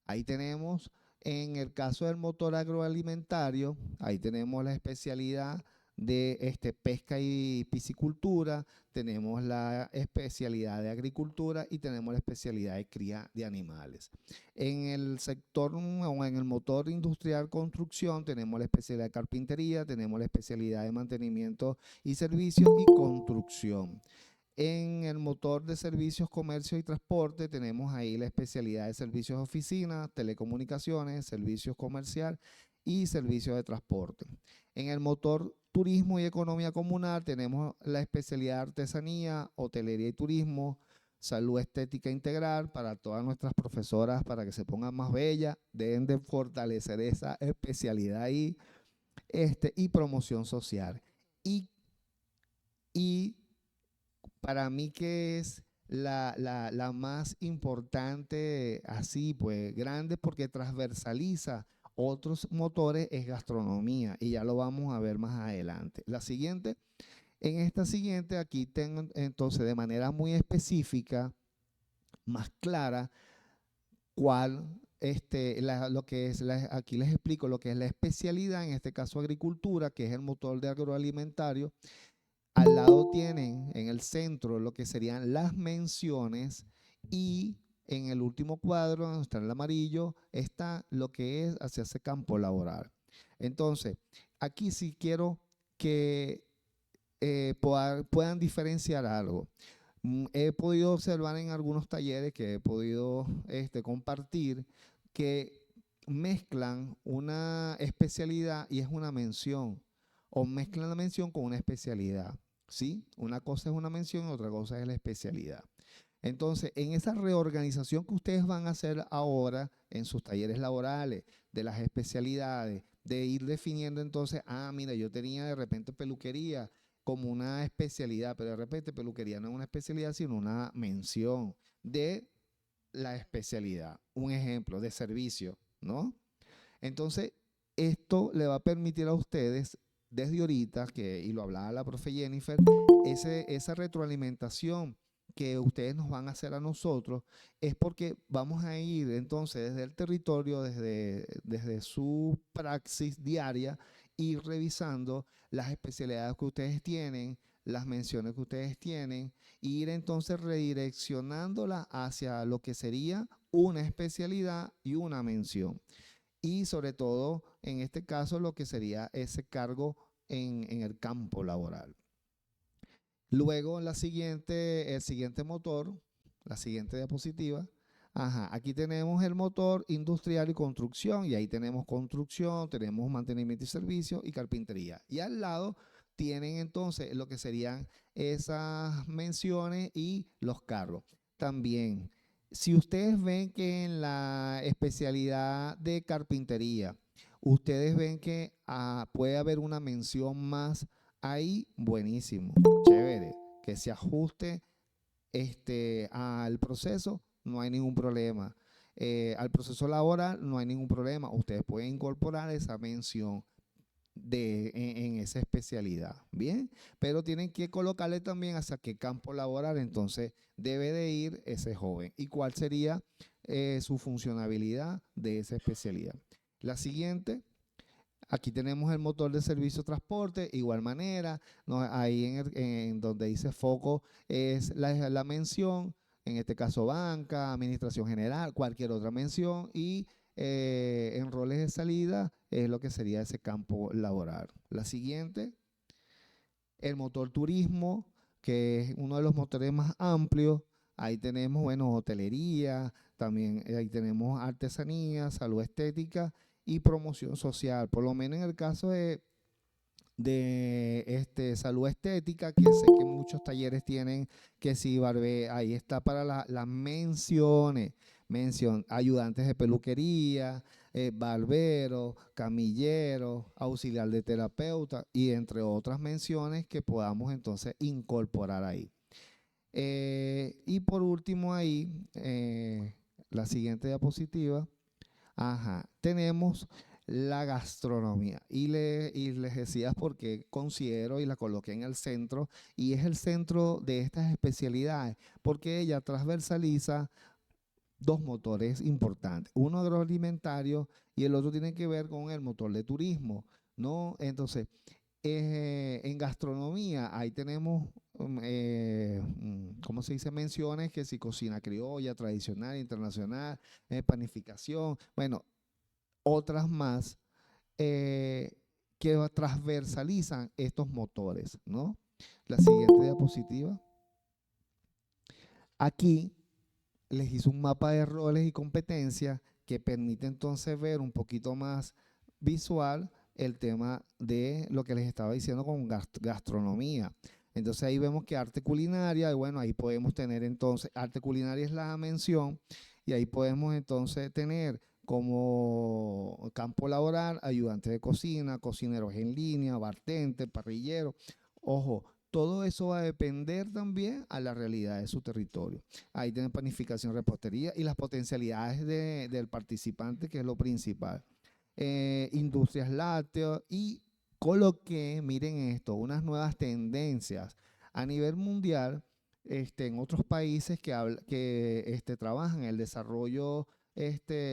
Ahí tenemos, en el caso del motor agroalimentario, ahí tenemos la especialidad de pesca y piscicultura, tenemos la especialidad de agricultura y tenemos la especialidad de cría de animales. En el sector o en el motor industrial construcción tenemos la especialidad de carpintería, tenemos la especialidad de mantenimiento y servicios y construcción. En el motor de servicios, comercio y transporte tenemos ahí la especialidad de servicios de oficina, telecomunicaciones, servicios comercial y servicios de transporte. En el motor turismo y economía comunal tenemos la especialidad de artesanía, hotelería y turismo, salud estética integral para todas nuestras profesoras para que se pongan más bellas, deben de fortalecer esa especialidad ahí, y promoción social. Y para mí que es la más importante, así pues grande, porque transversaliza otros motores, es gastronomía, y ya lo vamos a ver más adelante. La siguiente, en esta siguiente, aquí tengo entonces de manera muy específica, más clara, lo que es, aquí les explico lo que es la especialidad, en este caso agricultura, que es el motor de agroalimentario. Al lado tienen en el centro lo que serían las menciones y en el último cuadro, donde está el amarillo, está lo que es hacia ese campo laboral. Entonces, aquí sí quiero que puedan diferenciar algo. He podido observar en algunos talleres que he podido compartir que mezclan una especialidad y es una mención, o mezclan la mención con una especialidad, ¿sí? Una cosa es una mención y otra cosa es la especialidad. Entonces, en esa reorganización que ustedes van a hacer ahora en sus talleres laborales, de las especialidades, de ir definiendo entonces, mira, yo tenía de repente peluquería como una especialidad, pero de repente peluquería no es una especialidad, sino una mención de la especialidad. Un ejemplo de servicio, ¿no? Entonces, esto le va a permitir a ustedes, desde ahorita, y lo hablaba la profe Jennifer, esa retroalimentación que ustedes nos van a hacer a nosotros, es porque vamos a ir entonces desde el territorio, desde su praxis diaria, ir revisando las especialidades que ustedes tienen, las menciones que ustedes tienen, e ir entonces redireccionándolas hacia lo que sería una especialidad y una mención. Y sobre todo, en este caso, lo que sería ese cargo en el campo laboral. Luego, el siguiente motor, la siguiente diapositiva. Aquí tenemos el motor industrial y construcción, y ahí tenemos construcción, tenemos mantenimiento y servicio y carpintería. Y al lado tienen entonces lo que serían esas menciones y los cargos. También, si ustedes ven que en la especialidad de carpintería, ustedes ven que puede haber una mención más ahí, buenísimo, chévere, que se ajuste al proceso, no hay ningún problema. Al proceso laboral no hay ningún problema. Ustedes pueden incorporar esa mención en esa especialidad, ¿bien? Pero tienen que colocarle también hacia qué campo laboral entonces debe de ir ese joven y cuál sería su funcionabilidad de esa especialidad. La siguiente. Aquí tenemos el motor de servicio transporte, igual manera, ¿no? Ahí en donde dice foco es la mención, en este caso banca, administración general, cualquier otra mención, y en roles de salida es lo que sería ese campo laboral. La siguiente, el motor turismo, que es uno de los motores más amplios. Ahí tenemos, bueno, hotelería, también ahí tenemos artesanía, salud estética y promoción social. Por lo menos en el caso de salud estética, que sé que muchos talleres tienen que si barbe, ahí está para las menciones, ayudantes de peluquería, barbero, camillero, auxiliar de terapeuta y entre otras menciones que podamos entonces incorporar ahí. Y por último ahí, la siguiente diapositiva. Ajá, tenemos la gastronomía y les decía porque considero y la coloqué en el centro y es el centro de estas especialidades porque ella transversaliza dos motores importantes, uno agroalimentario y el otro tiene que ver con el motor de turismo, ¿no? Entonces, en gastronomía, ahí tenemos, ¿cómo se dice? Menciones que si cocina criolla, tradicional, internacional, panificación, bueno, otras más eh, que transversalizan estos motores, ¿no? La siguiente diapositiva. Aquí les hice un mapa de roles y competencias que permite entonces ver un poquito más visual el tema de lo que les estaba diciendo con gastronomía. Entonces ahí vemos que arte culinaria, y bueno, ahí podemos tener entonces, arte culinaria es la mención, y ahí podemos entonces tener como campo laboral, ayudante de cocina, cocineros en línea, bartender, parrillero. Ojo, todo eso va a depender también a la realidad de su territorio. Ahí tienen planificación, repostería y las potencialidades del participante, que es lo principal. Industrias lácteas y coloqué, miren esto, unas nuevas tendencias a nivel mundial en otros países que trabajan el desarrollo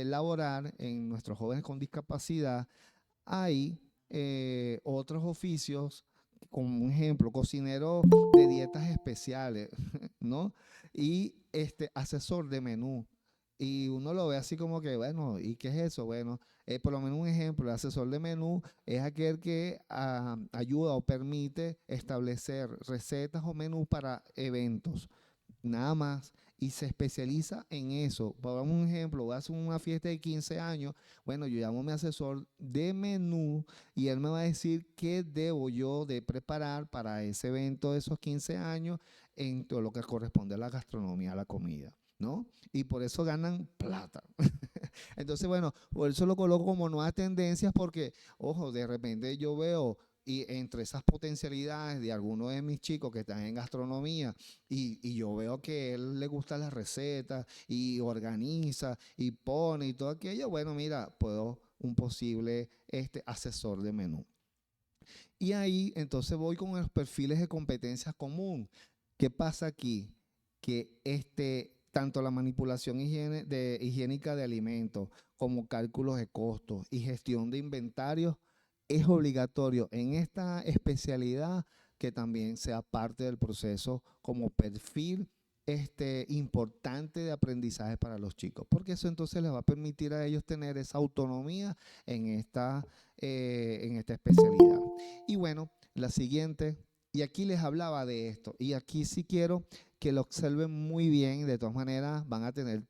laboral en nuestros jóvenes con discapacidad. Hay otros oficios, como un ejemplo, cocinero de dietas especiales, ¿no? Y asesor de menú. Y uno lo ve así como que, bueno, ¿y qué es eso? Bueno, por lo menos un ejemplo, el asesor de menú es aquel que ayuda o permite establecer recetas o menús para eventos, nada más, y se especializa en eso. Por un ejemplo, voy a hacer una fiesta de 15 años, bueno, yo llamo a mi asesor de menú y él me va a decir qué debo yo de preparar para ese evento de esos 15 años en todo lo que corresponde a la gastronomía, a la comida, ¿no? Y por eso ganan plata. Entonces, bueno, por eso lo coloco como nuevas tendencias porque, ojo, de repente yo veo y entre esas potencialidades de algunos de mis chicos que están en gastronomía y yo veo que a él le gustan las recetas y organiza y pone y todo aquello, bueno, mira, puedo un posible asesor de menú. Y ahí entonces voy con los perfiles de competencias común. ¿Qué pasa aquí? Que tanto la manipulación higiénica de alimentos como cálculos de costos y gestión de inventarios es obligatorio en esta especialidad que también sea parte del proceso como perfil importante de aprendizaje para los chicos, porque eso entonces les va a permitir a ellos tener esa autonomía en esta especialidad. Y bueno, la siguiente, y aquí les hablaba de esto, y aquí sí quiero que lo observen muy bien, de todas maneras van a tener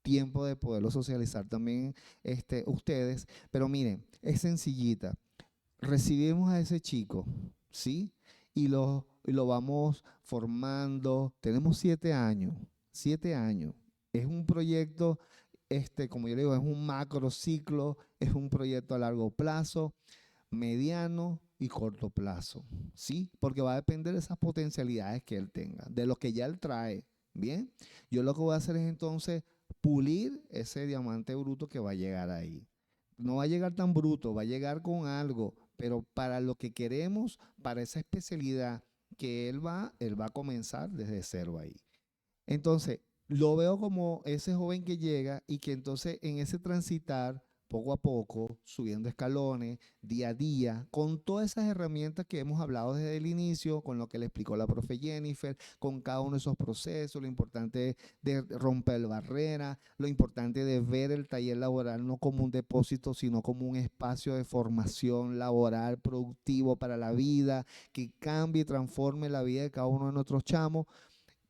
tiempo de poderlo socializar también ustedes, pero miren, es sencillita. Recibimos a ese chico, ¿sí? Y lo vamos formando. Tenemos 7 años, 7 años. Es un proyecto, como yo le digo, es un macro ciclo, es un proyecto a largo plazo, mediano y corto plazo, ¿sí? Porque va a depender de esas potencialidades que él tenga, de lo que ya él trae, ¿bien? Yo lo que voy a hacer es entonces pulir ese diamante bruto que va a llegar ahí. No va a llegar tan bruto, va a llegar con algo, pero para lo que queremos, para esa especialidad que él va a comenzar desde cero ahí. Entonces, lo veo como ese joven que llega y que entonces en ese transitar poco a poco, subiendo escalones, día a día, con todas esas herramientas que hemos hablado desde el inicio, con lo que le explicó la profe Jennifer, con cada uno de esos procesos, lo importante de romper barreras, lo importante de ver el taller laboral no como un depósito, sino como un espacio de formación laboral productivo para la vida, que cambie y transforme la vida de cada uno de nuestros chamos.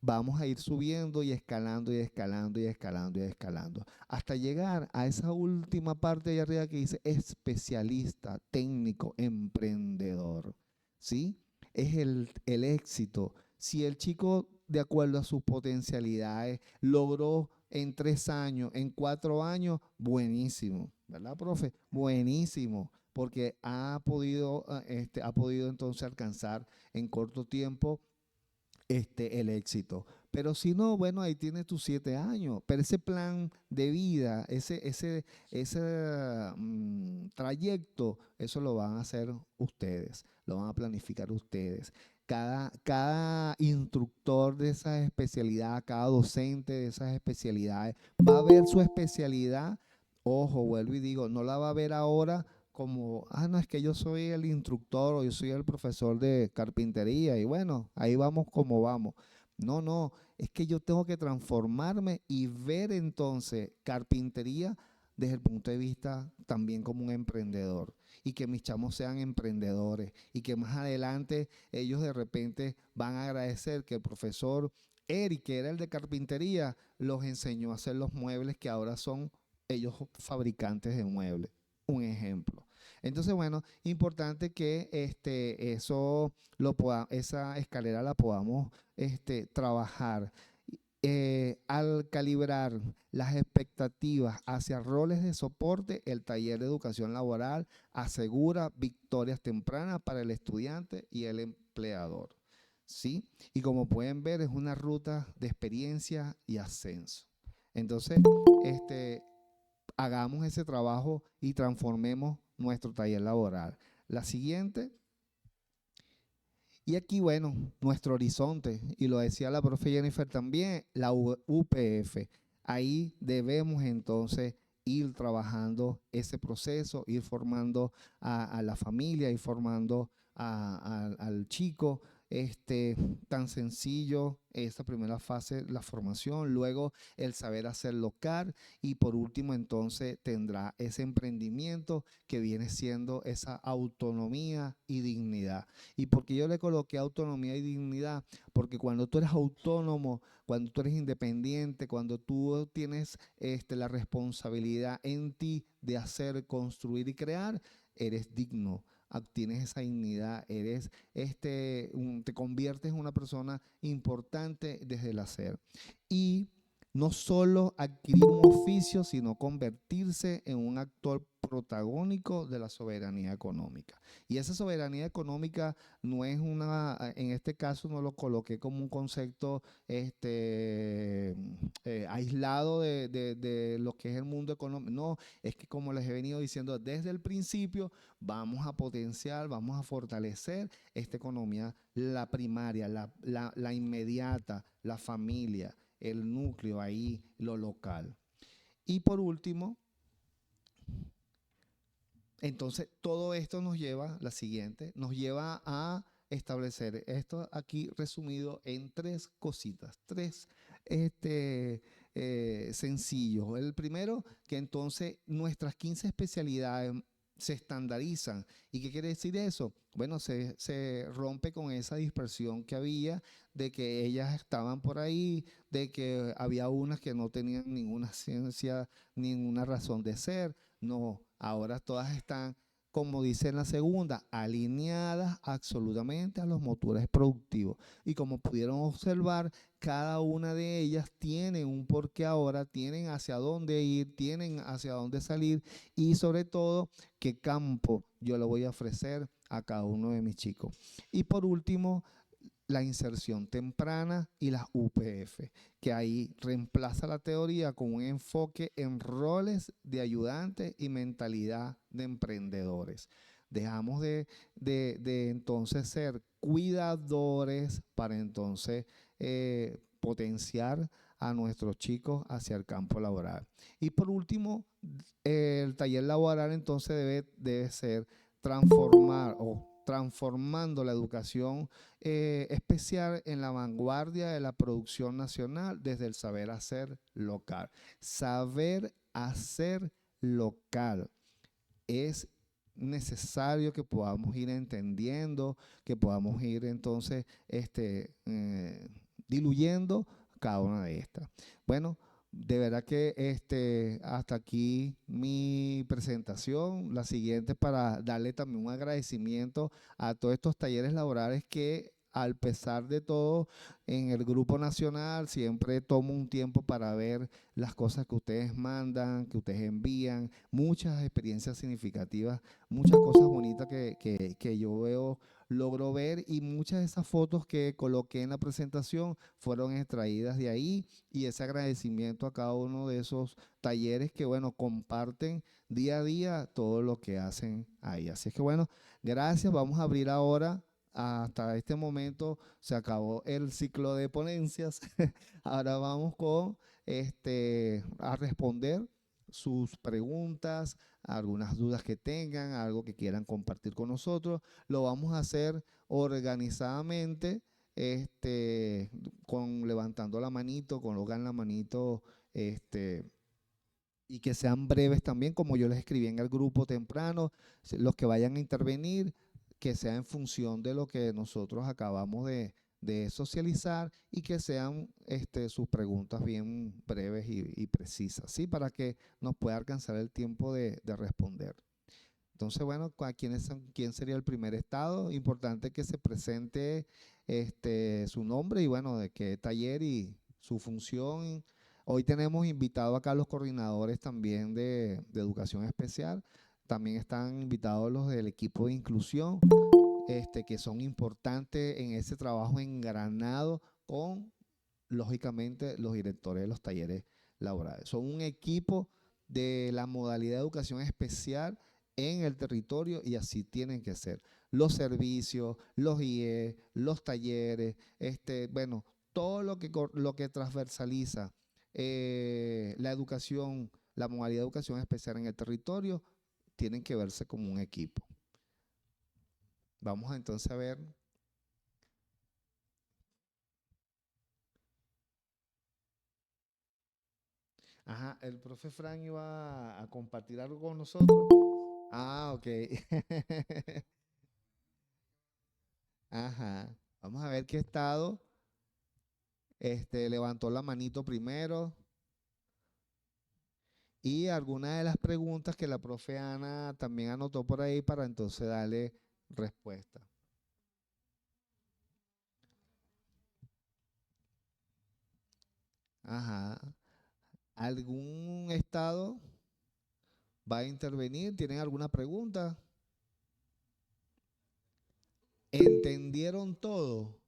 Vamos a ir subiendo y escalando y escalando y escalando y escalando hasta llegar a esa última parte de arriba que dice especialista, técnico, emprendedor. ¿Sí? Es el éxito. Si el chico, de acuerdo a sus potencialidades, logró en 3 años, en 4 años, buenísimo, ¿verdad, profe? Buenísimo, porque ha podido entonces alcanzar en corto tiempo el éxito. Pero si no, bueno, ahí tienes tus 7 años. Pero ese plan de vida, ese trayecto, eso lo van a hacer ustedes, lo van a planificar ustedes. Cada instructor de esa especialidad, cada docente de esas especialidades, va a ver su especialidad. Ojo, vuelvo y digo, no la va a ver ahora como, no, es que yo soy el instructor o yo soy el profesor de carpintería y bueno, ahí vamos como vamos. No, no, es que yo tengo que transformarme y ver entonces carpintería desde el punto de vista también como un emprendedor y que mis chamos sean emprendedores y que más adelante ellos de repente van a agradecer que el profesor Eric, que era el de carpintería, los enseñó a hacer los muebles que ahora son ellos fabricantes de muebles. Un ejemplo. Entonces, bueno, importante que esa escalera la podamos trabajar. Al calibrar las expectativas hacia roles de soporte, el taller de educación laboral asegura victorias tempranas para el estudiante y el empleador. ¿Sí? Y como pueden ver, es una ruta de experiencia y ascenso. Entonces, hagamos ese trabajo y transformemos nuestro taller laboral. La siguiente, y aquí, bueno, nuestro horizonte, y lo decía la profe Jennifer también, la UPF. Ahí debemos entonces ir trabajando ese proceso, ir formando a la familia, ir formando al chico, tan sencillo, esta primera fase, la formación, luego el saber hacer local y por último entonces tendrá ese emprendimiento que viene siendo esa autonomía y dignidad. ¿Y por qué yo le coloqué autonomía y dignidad? Porque cuando tú eres autónomo, cuando tú eres independiente, cuando tú tienes la responsabilidad en ti de hacer, construir y crear, eres digno, tienes esa dignidad, te conviertes en una persona importante desde el hacer. Y no solo adquirir un oficio, sino convertirse en un actor protagónico de la soberanía económica. Y esa soberanía económica no es en este caso no lo coloqué como un concepto aislado de lo que es el mundo económico. No, es que como les he venido diciendo desde el principio, vamos a potenciar, vamos a fortalecer esta economía, la primaria, la inmediata, la familia, el núcleo ahí, lo local. Y por último, entonces todo esto nos lleva, la siguiente, nos lleva a establecer esto aquí resumido en 3 cositas, 3 sencillos. El primero, que entonces nuestras 15 especialidades se estandarizan. ¿Y qué quiere decir eso? Bueno, se rompe con esa dispersión que había de que ellas estaban por ahí, de que había unas que no tenían ninguna ciencia, ninguna razón de ser. No, ahora todas están, como dice en la segunda, alineadas absolutamente a los motores productivos. Y como pudieron observar, cada una de ellas tiene un porqué ahora, tienen hacia dónde ir, tienen hacia dónde salir y sobre todo qué campo yo le voy a ofrecer a cada uno de mis chicos. Y por último, la inserción temprana y las UPF, que ahí reemplaza la teoría con un enfoque en roles de ayudantes y mentalidad de emprendedores. Dejamos de entonces ser cuidadores para entonces potenciar a nuestros chicos hacia el campo laboral. Y por último, el taller laboral entonces debe ser transformar o transformando la educación especial en la vanguardia de la producción nacional desde el saber hacer local. Saber hacer local es necesario que podamos ir entendiendo, que podamos ir entonces diluyendo cada una de estas. Bueno, de verdad que hasta aquí mi presentación. La siguiente para darle también un agradecimiento a todos estos talleres laborales que al pesar de todo en el grupo nacional siempre tomo un tiempo para ver las cosas que ustedes mandan, que ustedes envían, muchas experiencias significativas, muchas cosas bonitas que yo veo, logro ver y muchas de esas fotos que coloqué en la presentación fueron extraídas de ahí y ese agradecimiento a cada uno de esos talleres que, bueno, comparten día a día todo lo que hacen ahí. Así es que, bueno, gracias. Vamos a abrir ahora. Hasta este momento se acabó el ciclo de ponencias. Ahora vamos con a responder sus preguntas, algunas dudas que tengan, algo que quieran compartir con nosotros. Lo vamos a hacer organizadamente, con levantando la manito, colocan la manito, y que sean breves también, como yo les escribí en el grupo temprano, los que vayan a intervenir, que sea en función de lo que nosotros acabamos de socializar y que sean sus preguntas bien breves y precisas, ¿sí? Para que nos pueda alcanzar el tiempo de responder. Entonces, bueno, ¿quién sería el primer estado? Importante que se presente su nombre y, bueno, de qué taller y su función. Hoy tenemos invitado acá a los coordinadores también de educación especial. También están invitados los del equipo de inclusión, que son importantes en ese trabajo engranado con, lógicamente, los directores de los talleres laborales. Son un equipo de la modalidad de educación especial en el territorio y así tienen que ser. Los servicios, los IE, los talleres, bueno, todo lo que transversaliza la educación, la modalidad de educación especial en el territorio, tienen que verse como un equipo. Vamos entonces a ver. Ajá, el profe Frank iba a compartir algo con nosotros. Ah, ok. Ajá. Vamos a ver qué estado. Levantó la manito primero. Y algunas de las preguntas que la profe Ana también anotó por ahí para entonces darle respuesta. Ajá. ¿Algún estado va a intervenir? ¿Tienen alguna pregunta? ¿Entendieron todo?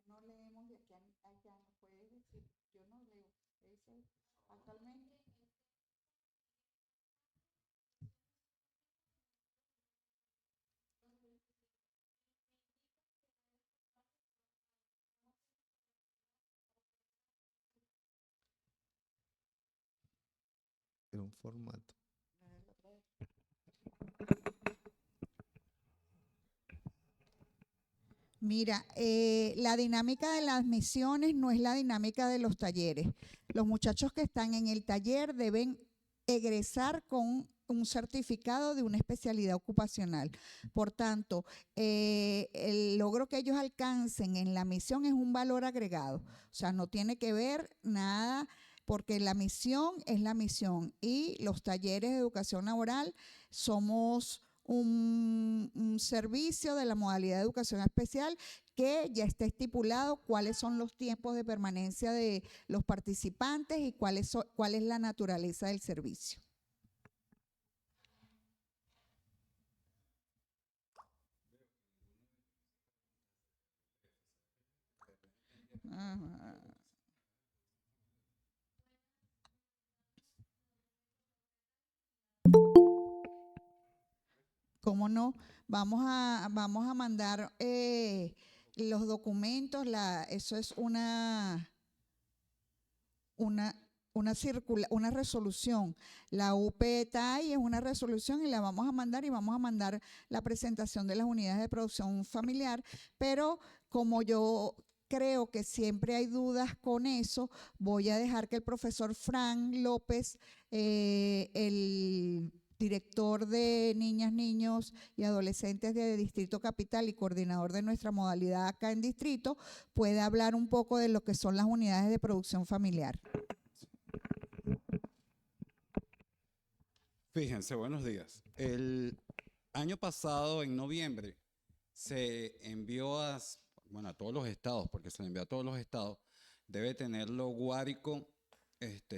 No leemos de aquí allá, ¿no puedes decir? Yo no leo. Dice, actualmente. Era un formato. Mira, la dinámica de las misiones no es la dinámica de los talleres. Los muchachos que están en el taller deben egresar con un certificado de una especialidad ocupacional. Por tanto, el logro que ellos alcancen en la misión es un valor agregado. O sea, no tiene que ver nada porque la misión es la misión y los talleres de educación laboral somos un servicio de la modalidad de educación especial que ya está estipulado cuáles son los tiempos de permanencia de los participantes y cuál es la naturaleza del servicio. Ajá. ¿Cómo no? Vamos a mandar los documentos, eso es una resolución. La UPETAI es una resolución y la vamos a mandar, y vamos a mandar la presentación de las unidades de producción familiar, pero como yo creo que siempre hay dudas con eso, voy a dejar que el profesor Frank López, el director de niñas, niños y adolescentes de Distrito Capital y coordinador de nuestra modalidad acá en Distrito, pueda hablar un poco de lo que son las unidades de producción familiar. Fíjense, buenos días. El año pasado, en noviembre, se envió a todos los estados, porque se le envió a todos los estados. Debe tenerlo Guárico,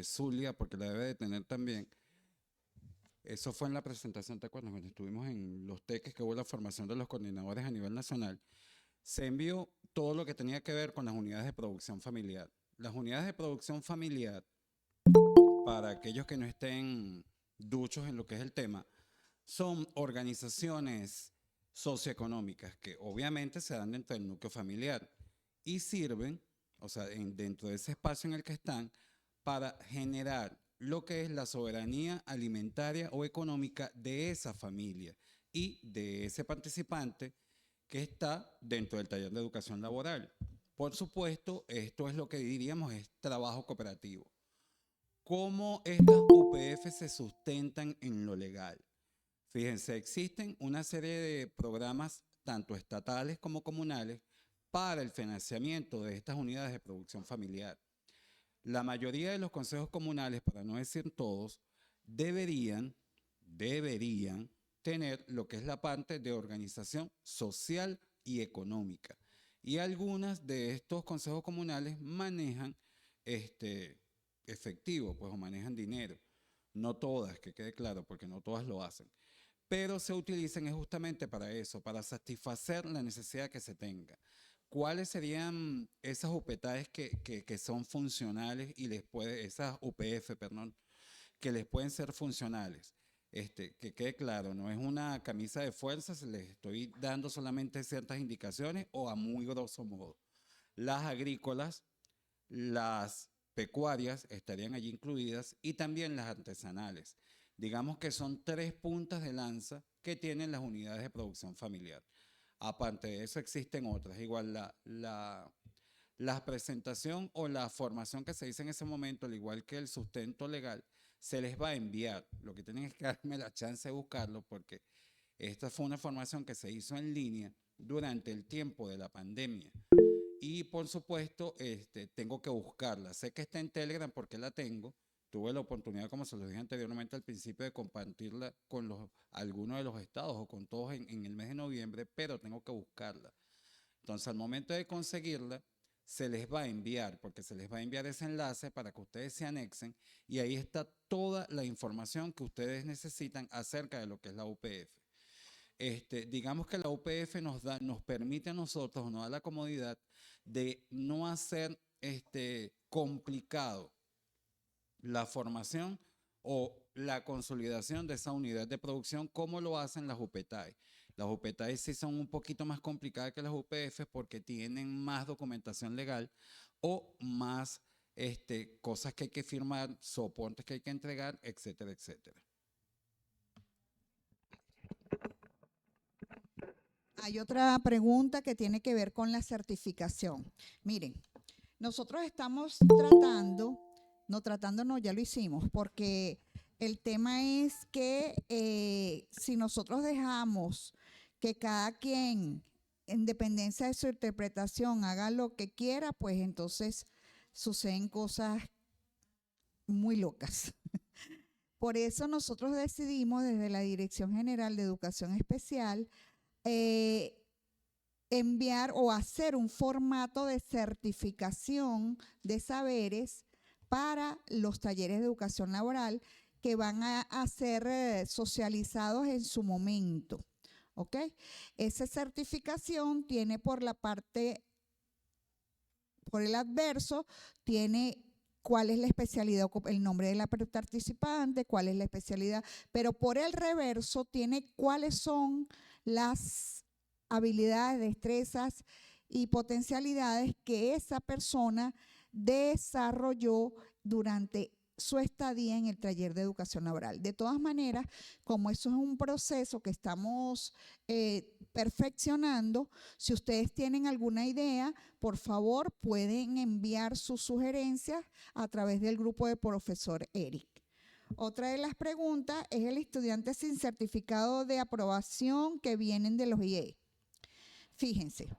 Zulia, porque la debe de tener también. Eso fue en la presentación, ¿te acuerdas? Cuando estuvimos en los teques, que hubo la formación de los coordinadores a nivel nacional. Se envió todo lo que tenía que ver con las unidades de producción familiar. Las unidades de producción familiar, para aquellos que no estén duchos en lo que es el tema, son organizaciones socioeconómicas que obviamente se dan dentro del núcleo familiar y sirven, o sea, dentro de ese espacio en el que están, para generar lo que es la soberanía alimentaria o económica de esa familia y de ese participante que está dentro del taller de educación laboral. Por supuesto, esto es lo que diríamos es trabajo cooperativo. ¿Cómo estas UPF se sustentan en lo legal? Fíjense, existen una serie de programas, tanto estatales como comunales, para el financiamiento de estas unidades de producción familiar. La mayoría de los consejos comunales, para no decir todos, deberían tener lo que es la parte de organización social y económica. Y algunas de estos consejos comunales manejan efectivo, pues, o manejan dinero. No todas, que quede claro, porque no todas lo hacen. Pero se utilizan justamente para eso, para satisfacer la necesidad que se tenga. ¿Cuáles serían esas UPTAs que son funcionales y esas UPF, perdón, que les pueden ser funcionales? Que quede claro, no es una camisa de fuerzas, les estoy dando solamente ciertas indicaciones o a muy grosso modo. Las agrícolas, las pecuarias estarían allí incluidas y también las artesanales. Digamos que son 3 puntas de lanza que tienen las unidades de producción familiar. Aparte de eso existen otras, igual la presentación o la formación que se dice en ese momento, al igual que el sustento legal, se les va a enviar. Lo que tienen es que darme la chance de buscarlo, porque esta fue una formación que se hizo en línea durante el tiempo de la pandemia. Y por supuesto, tengo que buscarla. Sé que está en Telegram porque la tengo. Tuve la oportunidad, como se los dije anteriormente al principio, de compartirla con algunos de los estados o con todos en el mes de noviembre, pero tengo que buscarla. Entonces, al momento de conseguirla, se les va a enviar, porque se les va a enviar ese enlace para que ustedes se anexen y ahí está toda la información que ustedes necesitan acerca de lo que es la UPF. Digamos que la UPF nos permite a nosotros, nos da la comodidad de no hacer complicado la formación o la consolidación de esa unidad de producción como lo hacen las UPTAI. Las UPTAI sí son un poquito más complicadas que las UPF porque tienen más documentación legal o más cosas que hay que firmar, soportes que hay que entregar, etcétera, etcétera. Hay otra pregunta que tiene que ver con la certificación. Miren, nosotros estamos ya lo hicimos, porque el tema es que si nosotros dejamos que cada quien, en dependencia de su interpretación, haga lo que quiera, pues entonces suceden cosas muy locas. Por eso nosotros decidimos desde la Dirección General de Educación Especial enviar o hacer un formato de certificación de saberes para los talleres de educación laboral que van a ser socializados en su momento. ¿Ok? Esa certificación tiene por el adverso, tiene cuál es la especialidad, el nombre de la participante, cuál es la especialidad, pero por el reverso tiene cuáles son las habilidades, destrezas y potencialidades que esa persona desarrolló durante su estadía en el taller de educación laboral. De todas maneras, como eso es un proceso que estamos perfeccionando, si ustedes tienen alguna idea, por favor, pueden enviar sus sugerencias a través del grupo de profesor Eric. Otra de las preguntas es el estudiante sin certificado de aprobación que vienen de los IE. Fíjense.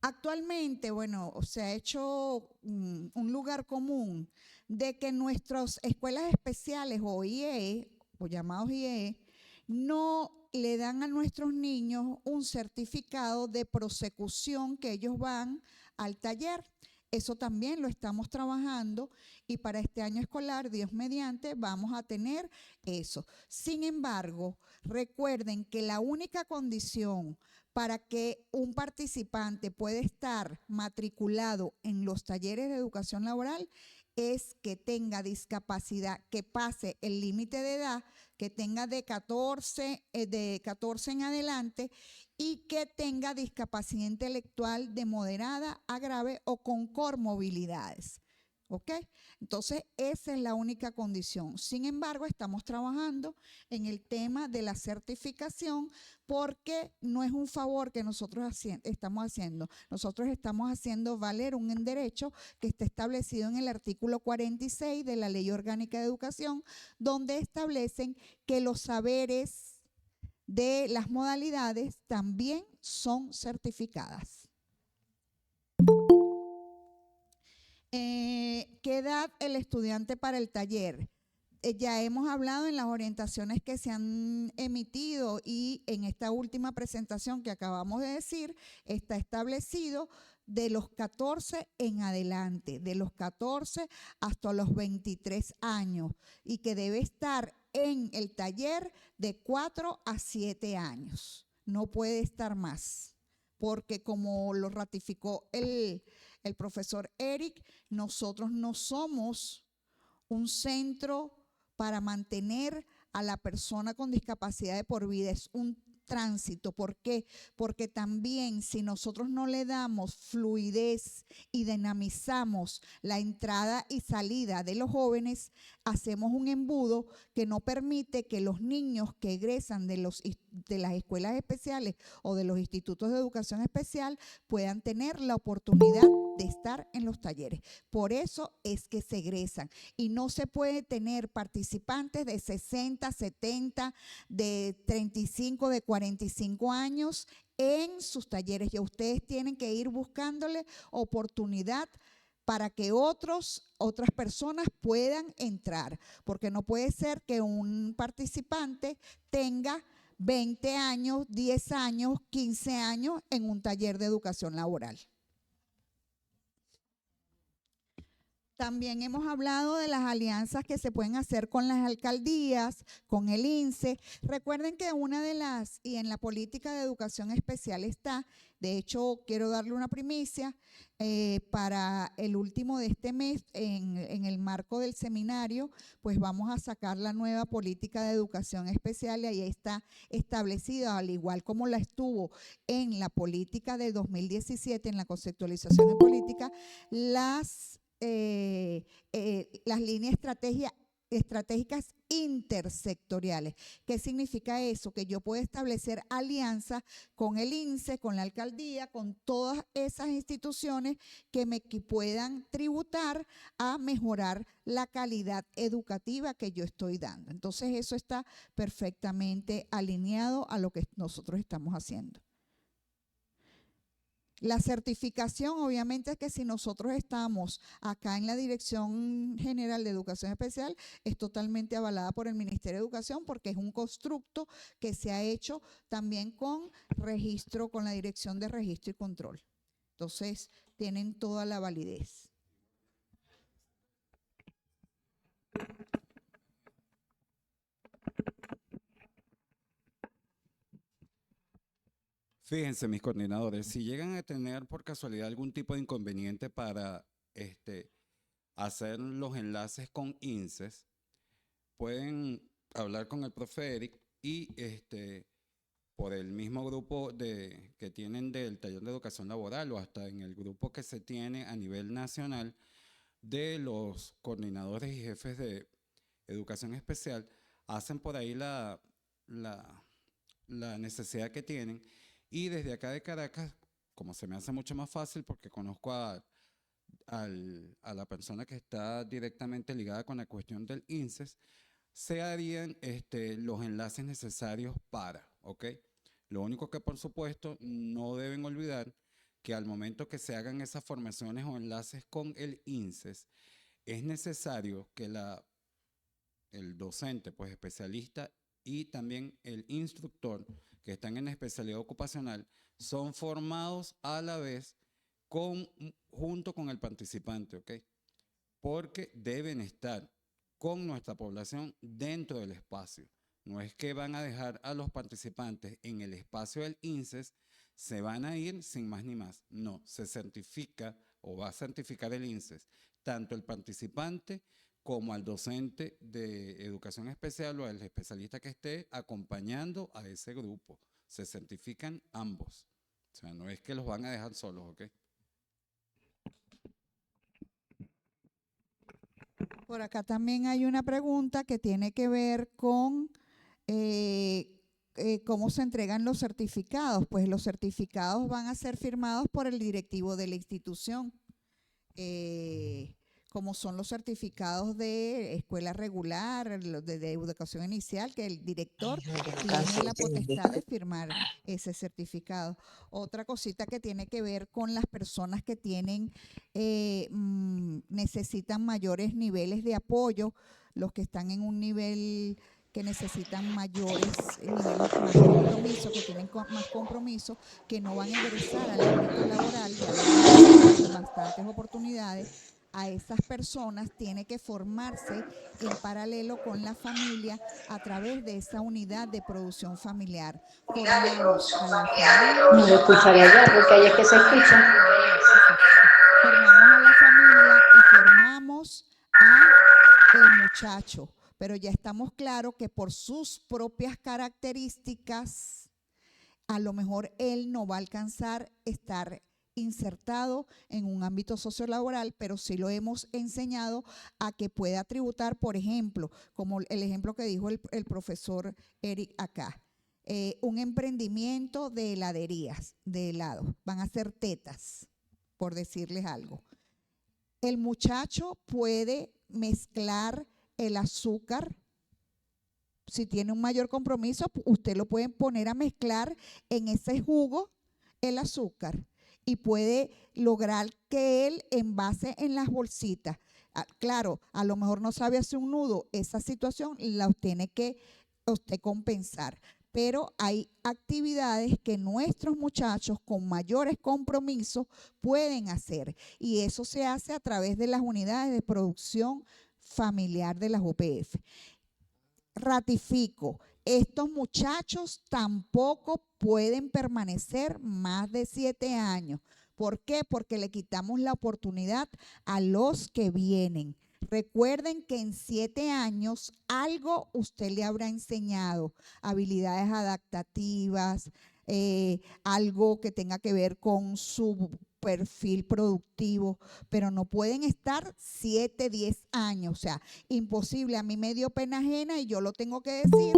Actualmente, bueno, se ha hecho un lugar común de que nuestras escuelas especiales o IE, o llamados IE, no le dan a nuestros niños un certificado de prosecución que ellos van al taller. Eso también lo estamos trabajando y para este año escolar, Dios mediante, vamos a tener eso. Sin embargo, recuerden que la única condición para que un participante pueda estar matriculado en los talleres de educación laboral es que tenga discapacidad, que pase el límite de edad, que tenga de 14 en adelante y que tenga discapacidad intelectual de moderada a grave o con comorbilidades. ¿Ok? Entonces, esa es la única condición. Sin embargo, estamos trabajando en el tema de la certificación porque no es un favor que nosotros estamos haciendo. Nosotros estamos haciendo valer un derecho que está establecido en el artículo 46 de la Ley Orgánica de Educación, donde establecen que los saberes de las modalidades también son certificadas. ¿Qué edad el estudiante para el taller? Ya hemos hablado en las orientaciones que se han emitido y en esta última presentación que acabamos de decir, está establecido de los 14 en adelante, de los 14 hasta los 23 años y que debe estar en el taller de 4 a 7 años. No puede estar más, porque como lo ratificó el profesor Eric, nosotros no somos un centro para mantener a la persona con discapacidad de por vida, es un tránsito. ¿Por qué? Porque también si nosotros no le damos fluidez y dinamizamos la entrada y salida de los jóvenes, hacemos un embudo que no permite que los niños que egresan de las escuelas especiales o de los institutos de educación especial puedan tener la oportunidad de estar en los talleres. Por eso es que se egresan y no se puede tener participantes de 60, 70, de 35, de 45 años en sus talleres. Ya ustedes tienen que ir buscándole oportunidad para que otras personas puedan entrar, porque no puede ser que un participante tenga 20 años, 10 años, 15 años en un taller de educación laboral. También hemos hablado de las alianzas que se pueden hacer con las alcaldías, con el INSE. Recuerden que una de las, y en la política de educación especial está, de hecho quiero darle una primicia, para el último de este mes, en el marco del seminario, pues vamos a sacar la nueva política de educación especial y ahí está establecida, al igual como la estuvo en la política de 2017, en la conceptualización de política, las líneas estratégicas intersectoriales. ¿Qué significa eso? Que yo puedo establecer alianzas con el INSE, con la alcaldía, con todas esas instituciones que me puedan tributar a mejorar la calidad educativa que yo estoy dando. Entonces eso está perfectamente alineado a lo que nosotros estamos haciendo. La certificación, obviamente, es que si nosotros estamos acá en la Dirección General de Educación Especial, es totalmente avalada por el Ministerio de Educación porque es un constructo que se ha hecho también con registro, con la Dirección de Registro y Control. Entonces, tienen toda la validez. Fíjense, mis coordinadores, si llegan a tener por casualidad algún tipo de inconveniente para hacer los enlaces con INSES, pueden hablar con el profe Eric y por el mismo grupo que tienen del taller de educación laboral o hasta en el grupo que se tiene a nivel nacional de los coordinadores y jefes de educación especial, hacen por ahí la necesidad que tienen, y desde acá de Caracas, como se me hace mucho más fácil porque conozco a la persona que está directamente ligada con la cuestión del INSES, se harían los enlaces necesarios para, ¿ok? Lo único que, por supuesto, no deben olvidar que al momento que se hagan esas formaciones o enlaces con el INSES, es necesario que el docente, pues especialista, y también el instructor que están en especialidad ocupacional son formados a la vez junto con el participante, ¿ok? Porque deben estar con nuestra población dentro del espacio. No es que van a dejar a los participantes en el espacio del INSES, se van a ir sin más ni más. No, se certifica o va a certificar el INSES tanto el participante como al docente de educación especial o al especialista que esté acompañando a ese grupo. Se certifican ambos. O sea, no es que los van a dejar solos, ¿ok? Por acá también hay una pregunta que tiene que ver con cómo se entregan los certificados. Pues los certificados van a ser firmados por el directivo de la institución, como son los certificados de escuela regular, los de educación inicial, que el director tiene la potestad de firmar ese certificado. Otra cosita que tiene que ver con las personas que tienen, necesitan mayores niveles de apoyo, los que están en un nivel que necesitan mayores niveles, más compromiso, que tienen más compromiso, que no van a ingresar al ámbito laboral, ya lo hemos en bastantes oportunidades. A esas personas tiene que formarse en paralelo con la familia a través de esa unidad de producción familiar. Formamos a la familia. No lo escucharé allá porque ahí es que se escucha. Formamos a la familia y formamos al muchacho, pero ya estamos claros que por sus propias características, a lo mejor él no va a alcanzar estar insertado en un ámbito sociolaboral, pero sí lo hemos enseñado a que pueda tributar, por ejemplo, como el ejemplo que dijo el profesor Eric acá, un emprendimiento de heladerías, de helados, van a ser tetas, por decirles algo. El muchacho puede mezclar el azúcar. Si tiene un mayor compromiso, usted lo puede poner a mezclar en ese jugo el azúcar y puede lograr que él envase en las bolsitas. Claro, a lo mejor no sabe hacer un nudo, esa situación la tiene que usted compensar. Pero hay actividades que nuestros muchachos con mayores compromisos pueden hacer, y eso se hace a través de las unidades de producción familiar de las UPF. Ratifico, estos muchachos tampoco pueden permanecer más de 7 años. ¿Por qué? Porque le quitamos la oportunidad a los que vienen. Recuerden que en 7 años algo usted le habrá enseñado, habilidades adaptativas, algo que tenga que ver con su perfil productivo, pero no pueden estar 7, 10 años, o sea, imposible. A mí me dio pena ajena y yo lo tengo que decir.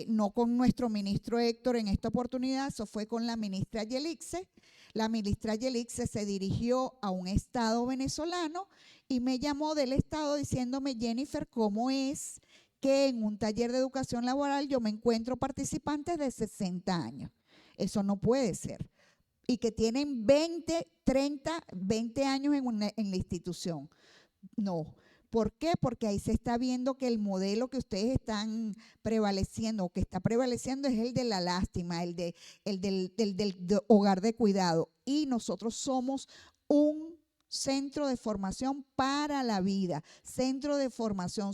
No con nuestro ministro Héctor en esta oportunidad, eso fue con la ministra Yelixe. La ministra Yelixe se dirigió a un estado venezolano y me llamó del estado diciéndome: Jennifer, ¿cómo es que en un taller de educación laboral yo me encuentro participantes de 60 años? Eso no puede ser. Y que tienen 20, 30, 20 años en la institución. No. ¿Por qué? Porque ahí se está viendo que el modelo que ustedes están prevaleciendo, o que está prevaleciendo, es el de la lástima, el del hogar de cuidado. Y nosotros somos un centro de formación para la vida, centro de formación,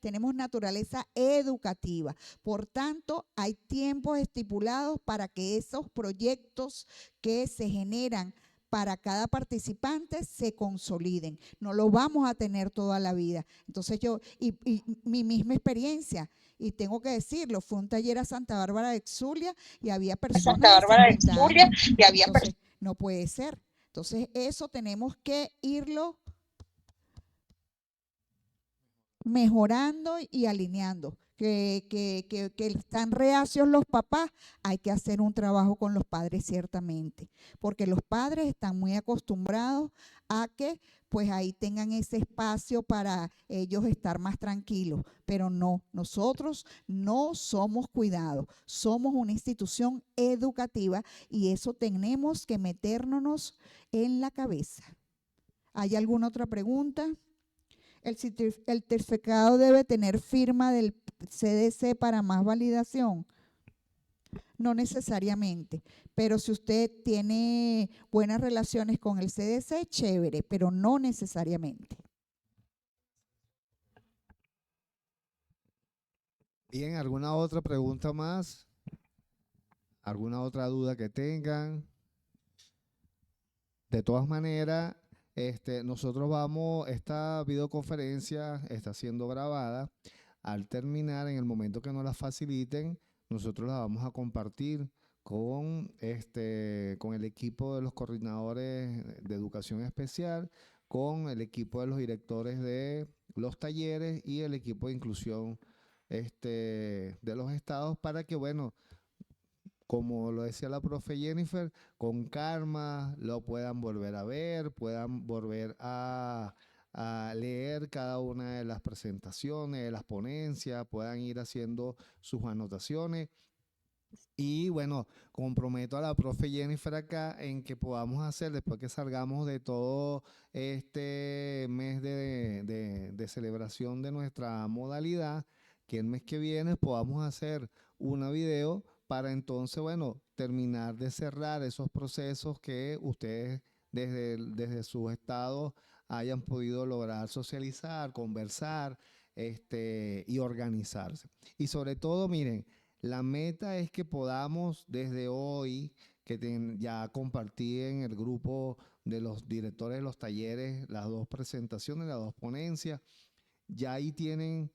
tenemos naturaleza educativa. Por tanto, hay tiempos estipulados para que esos proyectos que se generan para cada participante se consoliden. No lo vamos a tener toda la vida. Entonces y mi misma experiencia, y tengo que decirlo, fue un taller a Santa Bárbara de Zulia y había personas Santa de Bárbara de 50 Zulia años. y había Entonces, no puede ser. Entonces, eso tenemos que irlo mejorando y alineando. Que están reacios los papás, hay que hacer un trabajo con los padres ciertamente, porque los padres están muy acostumbrados a que pues ahí tengan ese espacio para ellos estar más tranquilos, pero no, nosotros no somos cuidados, somos una institución educativa y eso tenemos que meternos en la cabeza. ¿Hay alguna otra pregunta? El certificado debe tener firma del CDC para más validación. No necesariamente, pero si usted tiene buenas relaciones con el CDC, chévere, pero no necesariamente. Bien, ¿alguna otra pregunta más? ¿Alguna otra duda que tengan? De todas maneras, nosotros esta videoconferencia está siendo grabada. Al terminar, en el momento que nos la faciliten, nosotros la vamos a compartir con el equipo de los coordinadores de educación especial, con el equipo de los directores de los talleres y el equipo de inclusión de los estados para que, bueno, como lo decía la profe Jennifer, con calma lo puedan volver a ver, puedan volver a leer cada una de las presentaciones, de las ponencias, puedan ir haciendo sus anotaciones. Y bueno, comprometo a la profe Jennifer acá en que podamos hacer, después que salgamos de todo este mes de celebración de nuestra modalidad, que el mes que viene podamos hacer una video para entonces, bueno, terminar de cerrar esos procesos que ustedes desde sus estados hayan podido lograr socializar, conversar, y organizarse. Y sobre todo, miren, la meta es que podamos desde hoy, ya compartí en el grupo de los directores de los talleres las dos presentaciones, las dos ponencias, ya ahí tienen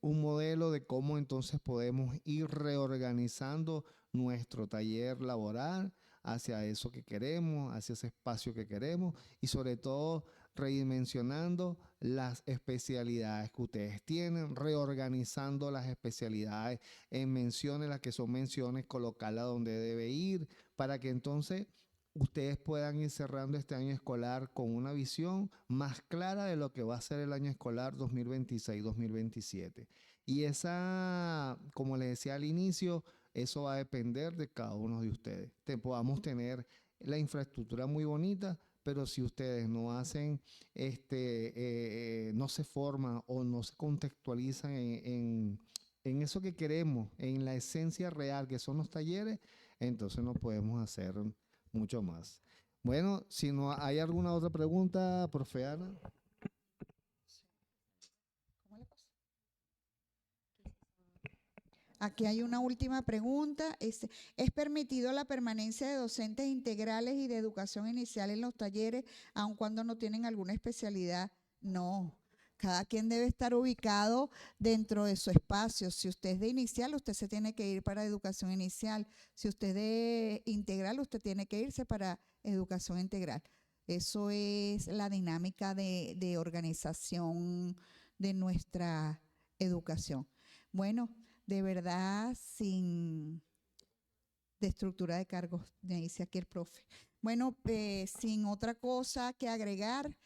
un modelo de cómo entonces podemos ir reorganizando nuestro taller laboral hacia eso que queremos, hacia ese espacio que queremos y sobre todo redimensionando las especialidades que ustedes tienen, reorganizando las especialidades en menciones, las que son menciones, colocarlas donde debe ir, para que entonces ustedes puedan ir cerrando este año escolar con una visión más clara de lo que va a ser el año escolar 2026-2027. Y esa, como les decía al inicio, eso va a depender de cada uno de ustedes. Podamos tener la infraestructura muy bonita, pero si ustedes no hacen, no se forman o no se contextualizan en eso que queremos, en la esencia real que son los talleres, entonces no podemos hacer mucho más. Bueno, si no hay alguna otra pregunta, profe Ana. Aquí hay una última pregunta. ¿Es permitido la permanencia de docentes integrales y de educación inicial en los talleres, aun cuando no tienen alguna especialidad? No. Cada quien debe estar ubicado dentro de su espacio. Si usted es de inicial, usted se tiene que ir para educación inicial. Si usted es de integral, usted tiene que irse para educación integral. Eso es la dinámica de organización de nuestra educación. Bueno, de verdad, sin de estructura de cargos, me dice aquí el profe. Bueno, sin otra cosa que agregar,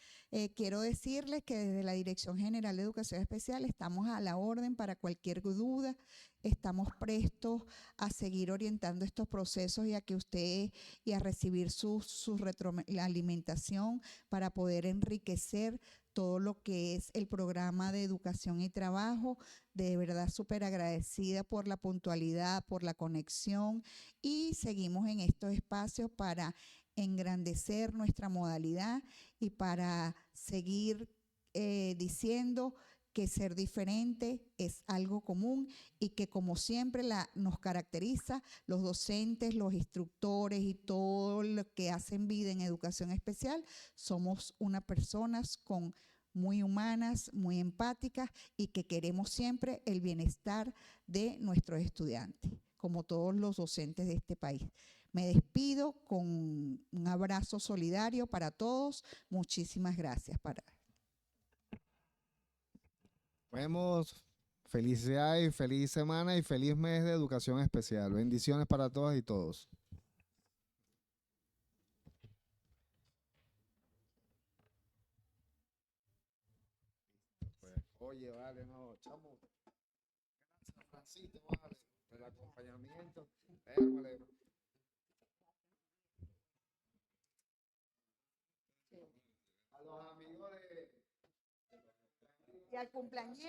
quiero decirles que desde la Dirección General de Educación Especial estamos a la orden para cualquier duda, estamos prestos a seguir orientando estos procesos y a que ustedes y a recibir su retroalimentación para poder enriquecer todo lo que es el programa de educación y trabajo. De verdad súper agradecida por la puntualidad, por la conexión y seguimos en estos espacios para engrandecer nuestra modalidad y para seguir diciendo que ser diferente es algo común y que como siempre nos caracteriza los docentes, los instructores y todo lo que hacen vida en educación especial, somos unas personas muy humanas, muy empáticas y que queremos siempre el bienestar de nuestros estudiantes, como todos los docentes de este país. Me despido con un abrazo solidario para todos. Muchísimas gracias. Vemos, felicidades y feliz semana y feliz mes de educación especial. Bendiciones para todas y todos. Oye, vale, no, chamo. San Francisco, vale, el acompañamiento. Vérmale. A los amigos de... Y al cumpleañero.